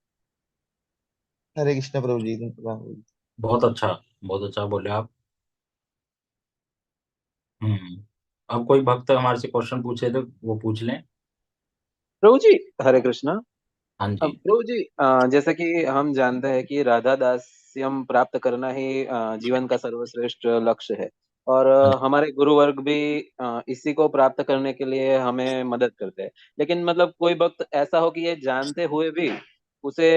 हरे कृष्ण प्रभु जी। बहुत अच्छा बोले आप। अब कोई भक्त हमारे से क्वेश्चन पूछे तो वो पूछ लें। प्रभु जी, हरे कृष्णा। हाँ अब जी। प्रभु जी, जैसा कि हम जानते हैं कि राधा दास्यम प्राप्त करना ही जीवन का सर्वश्रेष्ठ लक्ष्य है। और हाँ जी। हमारे गुरु वर्ग भी इसी को प्राप्त करने के लिए हमें मदद करते हैं। लेकिन मतलब कोई वक्त ऐसा हो कि ये जानते हुए भी उसे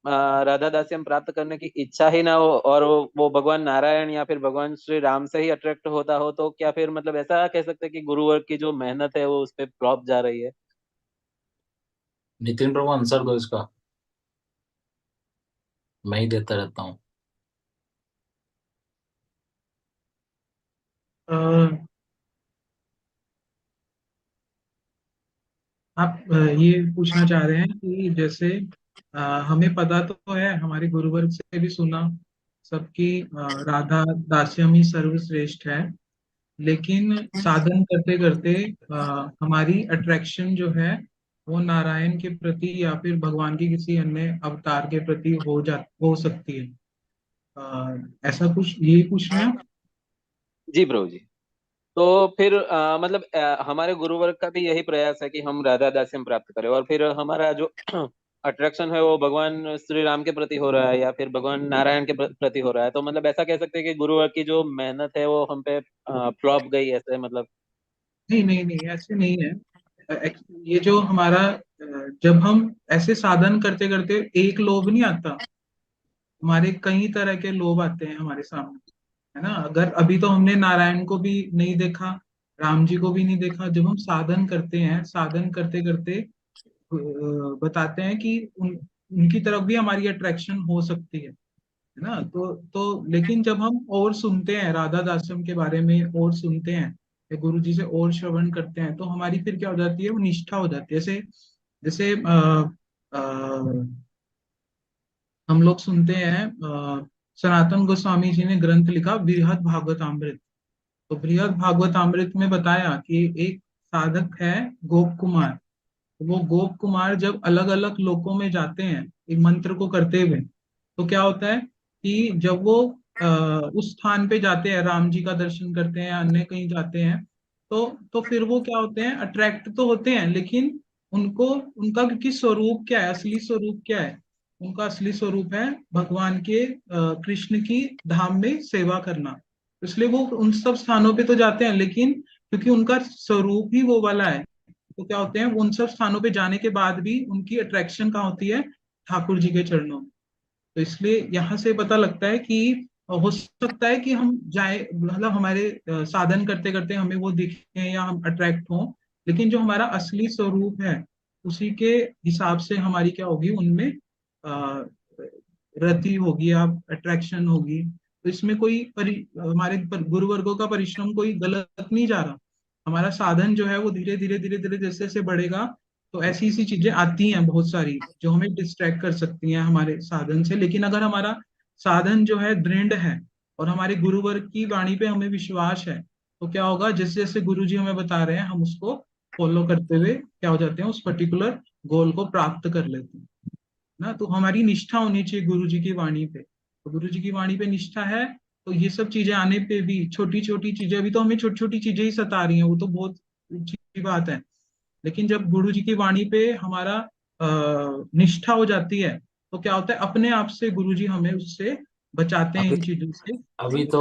राधा दास्यम प्राप्त करने की इच्छा ही ना हो, और वो भगवान नारायण या फिर भगवान श्री राम से ही अट्रैक्ट होता हो, तो क्या फिर मतलब ऐसा कह सकते हैं कि गुरु वर्ग की जो मेहनत है वो उस पर फ्लॉप जा रही है? नितिन प्रभु आंसर दो इसका, मैं ही देता रहता हूँ। अ, आप ये पूछना चाह रहे हैं कि जैसे हमें पता तो है, हमारे गुरुवर्ग से भी सुना सबकी राधा दास्यम ही सर्वश्रेष्ठ है, लेकिन साधन करते करते हमारी अट्रैक्शन जो है वो नारायण के प्रति या फिर भगवान की किसी अन्य अवतार के प्रति हो सकती है। ऐसा कुछ यही पूछ रहे हैं आप? जी प्रभु जी। तो फिर मतलब हमारे गुरु वर्ग का भी यही प्रयास है कि हम राधा दास्यम प्राप्त करें, और फिर हमारा जो अट्रैक्शन है वो भगवान श्री राम के प्रति हो रहा है या फिर भगवान नारायण के प्रति हो रहा है। तो मतलब ऐसा कह सकते हैं कि गुरु वर्ग की जो मेहनत है वो हम पे फ्लॉप गई, ऐसे मतलब। नहीं नहीं नहीं, ऐसे नहीं है। ये जो हमारा जब हम ऐसे साधन करते करते एक लोभ नहीं आता, हमारे कई तरह के लोभ आते हैं हमारे सामने, है ना। अगर अभी तो हमने नारायण को भी नहीं देखा, राम जी को भी नहीं देखा, जब हम साधन करते हैं, साधन करते करते बताते हैं कि उनकी तरफ भी हमारी अट्रैक्शन हो सकती है ना। तो लेकिन जब हम और सुनते हैं राधा दास्यम के बारे में, और सुनते हैं या गुरु जी से और श्रवण करते हैं, तो हमारी फिर क्या हो जाती है, वो निष्ठा हो जाती है। जैसे जैसे हम लोग सुनते हैं, सनातन गोस्वामी जी ने ग्रंथ लिखा बृहद भागवतामृत। तो बृहद भागवतामृत में बताया कि एक साधक है गोप कुमार। वो गोप कुमार जब अलग अलग लोकों में जाते हैं एक मंत्र को करते हुए, तो क्या होता है कि जब वो आ, उस स्थान पे जाते हैं, राम जी का दर्शन करते हैं, अन्य कहीं जाते हैं, तो फिर वो क्या होते हैं, अट्रैक्ट तो होते हैं, लेकिन उनको उनका क्योंकि स्वरूप क्या है, असली स्वरूप क्या है, उनका असली स्वरूप है भगवान के कृष्ण की धाम में सेवा करना। इसलिए वो उन सब स्थानों पे तो जाते हैं, लेकिन क्योंकि उनका स्वरूप ही वो वाला है, तो क्या होते हैं, उन सब स्थानों पे जाने के बाद भी उनकी अट्रैक्शन कहाँ होती है, ठाकुर जी के चरणों में। तो इसलिए यहाँ से पता लगता है कि हो सकता है कि हम जाए, मतलब हमारे साधन करते करते हमें वो दिखे या हम अट्रैक्ट हों, लेकिन जो हमारा असली स्वरूप है उसी के हिसाब से हमारी क्या होगी, उनमें अ, रति होगी या अट्रैक्शन होगी। तो इसमें कोई हमारे गुरुवर्गों का परिश्रम कोई गलत नहीं जा रहा। हमारा साधन जो है वो धीरे धीरे जैसे जैसे बढ़ेगा, तो ऐसी ऐसी चीजें आती हैं बहुत सारी जो हमें डिस्ट्रैक्ट कर सकती हैं हमारे साधन से। लेकिन अगर हमारा साधन जो है दृढ़ है और हमारे गुरुवर्ग की वाणी पे हमें विश्वास है, तो क्या होगा, जैसे जैसे गुरु जी हमें बता रहे हैं हम उसको फॉलो करते हुए क्या हो जाते हैं, उस पर्टिकुलर गोल को प्राप्त कर लेते हैं ना। तो हमारी निष्ठा होनी चाहिए गुरु जी की वाणी पे। तो गुरु जी की वाणी पे निष्ठा है, तो ये सब चीजें आने पे भी, छोटी छोटी चीजें, अभी तो हमें छोटी छोटी चीजें ही सता रही हैं, वो तो बहुत ऊंची बात है। लेकिन जब गुरु जी की वाणी पे हमारा निष्ठा हो जाती है, तो क्या होता है, अपने आप से गुरु जी हमें उससे बचाते हैं, अभी इन चीजों से। अभी तो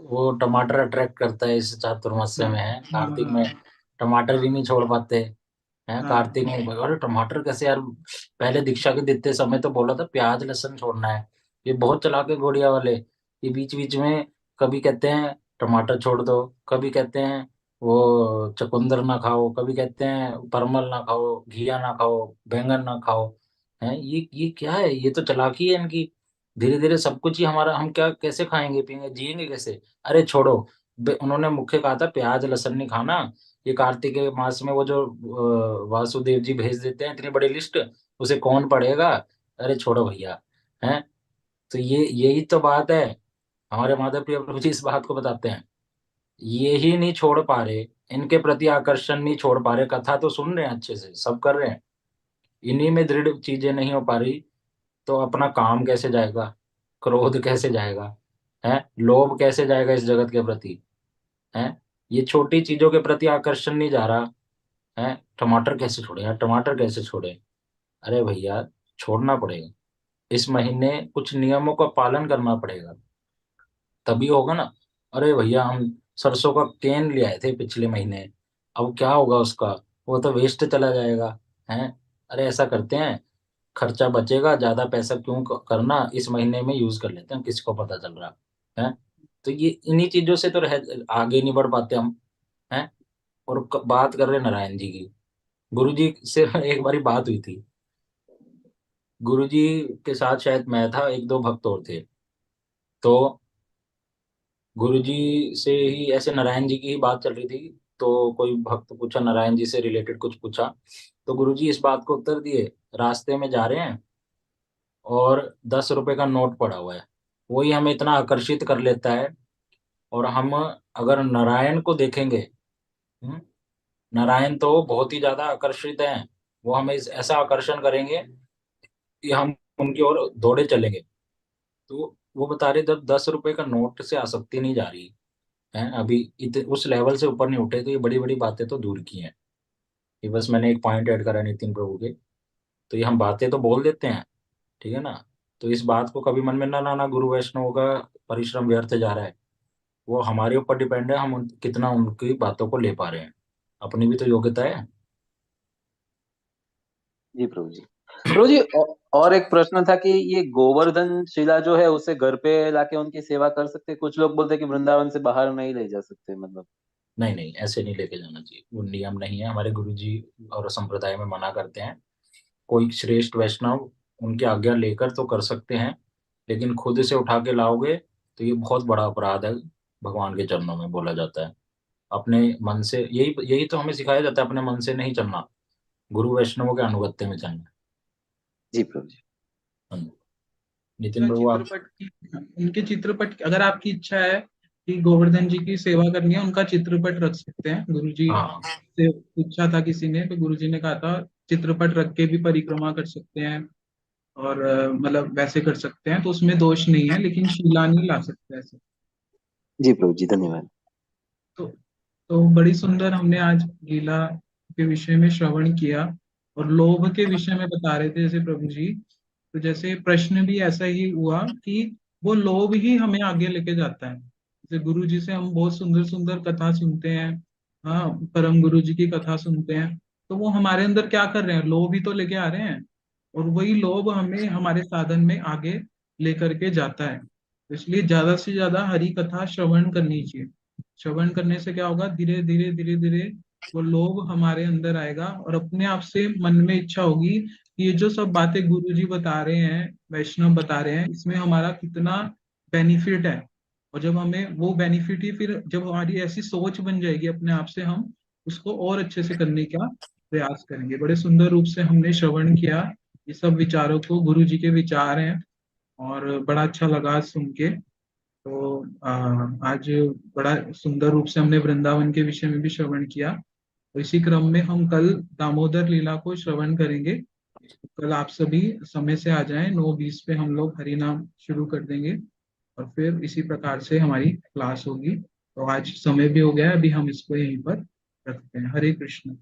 वो टमाटर अट्रैक्ट करता है इस चातुर्मास्य में, है कार्तिक में हाँ टमाटर हाँ ही नहीं छोड़ पाते हैं। हाँ कार्तिक में अरे टमाटर कैसे यार, पहले दीक्षा के देते समय तो बोला था प्याज लहसुन छोड़ना है। ये बहुत चलाक है घोड़िया वाले, ये बीच बीच में कभी कहते हैं टमाटर छोड़ दो, कभी कहते हैं वो चुकंदर ना खाओ, कभी कहते हैं परमल ना खाओ, घिया ना खाओ, बैंगन ना खाओ। है ये क्या है, ये तो चालाकी है इनकी। धीरे धीरे सब कुछ ही हमारा, हम क्या कैसे खाएंगे पिएंगे जिएंगे कैसे? अरे छोड़ो, उन्होंने मुख्य कहा था प्याज लहसुन नहीं खाना। ये कार्तिक के मास में वो जो वासुदेव जी भेज देते हैं इतनी बड़ी लिस्ट, उसे कौन पढ़ेगा? अरे छोड़ो भैया, हैं? तो ये यही तो बात है। हमारे माधव प्रिय प्रभु जी इस बात को बताते हैं, ये ही नहीं छोड़ पा रहे, इनके प्रति आकर्षण नहीं छोड़ पा रहे। कथा तो सुन रहे हैं अच्छे से, सब कर रहे हैं, इन्हीं में दृढ़ चीजें नहीं हो पा रही, तो अपना काम कैसे जाएगा? क्रोध कैसे जाएगा? है लोभ कैसे जाएगा इस जगत के प्रति? है ये छोटी चीजों के प्रति आकर्षण नहीं जा रहा है। टमाटर कैसे छोड़े यार, टमाटर कैसे छोड़े? अरे भैया छोड़ना पड़ेगा, इस महीने कुछ नियमों का पालन करना पड़ेगा, तभी होगा ना। अरे भैया हम सरसों का केन ले आए थे पिछले महीने, अब क्या होगा उसका? वो तो वेस्ट चला जाएगा। है अरे ऐसा करते हैं, खर्चा बचेगा, ज्यादा पैसा क्यों करना, इस महीने में यूज कर लेते हैं, किसको पता चल रहा है? तो ये इन्हीं चीजों से तो आगे नहीं बढ़ पाते हम। हैं और बात कर रहे हैं नारायण जी की, गुरु जी से एक बारी बात हुई थी, गुरु जी के साथ शायद मैं था, एक दो भक्त और थे। तो गुरु जी से ही ऐसे नारायण जी की ही बात चल रही थी, तो कोई भक्त पूछा, नारायण जी से रिलेटेड कुछ पूछा, तो गुरु जी इस बात को उत्तर दिए, रास्ते में जा रहे हैं और 10 रुपए का नोट पड़ा हुआ है, वही हमें इतना आकर्षित कर लेता है। और हम अगर नारायण को देखेंगे, हम्म, नारायण तो बहुत ही ज्यादा आकर्षित हैं, वो हमें ऐसा आकर्षण करेंगे कि हम उनकी ओर दौड़े चलेंगे। तो वो बता रहे जब 10 रुपए का नोट से आसक्ति नहीं जा रही है, अभी उस लेवल से ऊपर नहीं उठे, तो ये बड़ी बड़ी बातें तो दूर की हैं। ये बस मैंने एक पॉइंट ऐड करा नितिन प्रभु के। तो ये हम बातें तो बोल देते हैं, ठीक है ना, तो इस बात को कभी मन में ना लाना गुरु वैष्णव का परिश्रम व्यर्थ जा रहा है। वो हमारे ऊपर डिपेंड है, हम कितना उनकी बातों को ले पा रहे हैं, अपनी भी तो योग्यता है। जी प्रभु जी। प्रभु जी और एक प्रश्न था कि ये गोवर्धन शिला जो है उसे घर पे लाके उनकी सेवा कर सकते हैं? कुछ लोग बोलते हैं कि वृंदावन से बाहर नहीं ले जा सकते, मतलब। नहीं नहीं, ऐसे नहीं लेके जाना चाहिए, वो नियम नहीं है, हमारे गुरु जी और संप्रदाय में मना करते हैं। कोई श्रेष्ठ वैष्णव उनकी आज्ञा लेकर तो कर सकते हैं, लेकिन खुद से उठा के लाओगे तो ये बहुत बड़ा अपराध है, भगवान के चरणों में बोला जाता है। अपने मन से, यही यही तो हमें सिखाया जाता है, अपने मन से नहीं चलना, गुरु वैष्णवों के अनुगत्य में चलना। जी प्रभु जी। हाँ, नितिन प्रभु आप। चित्रपट की, उनके चित्रपट अगर आपकी इच्छा है कि गोवर्धन जी की सेवा करनी है, उनका चित्रपट रख सकते हैं। गुरु जी हाँ से पूछा था किसी ने, तो गुरु जी ने कहा था चित्रपट रख के भी परिक्रमा कर सकते हैं, और मतलब वैसे कर सकते हैं, तो उसमें दोष नहीं है, लेकिन शीला नहीं ला सकते ऐसे। जी प्रभु जी, धन्यवाद। तो बड़ी सुंदर हमने आज लीला के विषय में श्रवण किया, और लोभ के विषय में बता रहे थे जैसे प्रभु जी। तो जैसे प्रश्न भी ऐसा ही हुआ कि वो लोभ ही हमें आगे लेके जाता है। जैसे गुरु जी से हम बहुत सुंदर सुंदर कथा सुनते हैं, हाँ, परम गुरु जी की कथा सुनते हैं, तो वो हमारे अंदर क्या कर रहे हैं, लोभ ही तो लेके आ रहे हैं, और वही लोभ हमें हमारे साधन में आगे लेकर के जाता है। तो इसलिए ज्यादा से ज्यादा हरि कथा श्रवण करनी चाहिए। श्रवण करने से क्या होगा, धीरे धीरे धीरे धीरे वो लोभ हमारे अंदर आएगा, और अपने आप से मन में इच्छा होगी कि ये जो सब बातें गुरु जी बता रहे हैं, वैष्णव बता रहे हैं, इसमें हमारा कितना बेनिफिट है। और जब हमें वो बेनिफिट ही, फिर जब हमारी ऐसी सोच बन जाएगी अपने आप से, हम उसको और अच्छे से करने का प्रयास करेंगे। बड़े सुंदर रूप से हमने श्रवण किया ये सब विचारों को, गुरु जी के विचार हैं, और बड़ा अच्छा लगा सुन के। तो आज बड़ा सुंदर रूप से हमने वृंदावन के विषय में भी श्रवण किया। तो इसी क्रम में हम कल दामोदर लीला को श्रवण करेंगे। कल आप सभी समय से आ जाएं, 9:20 पे हम लोग हरि नाम शुरू कर देंगे, और फिर इसी प्रकार से हमारी क्लास होगी। तो आज समय भी हो गया है, अभी हम इसको यहीं पर रखते हैं। हरे कृष्ण।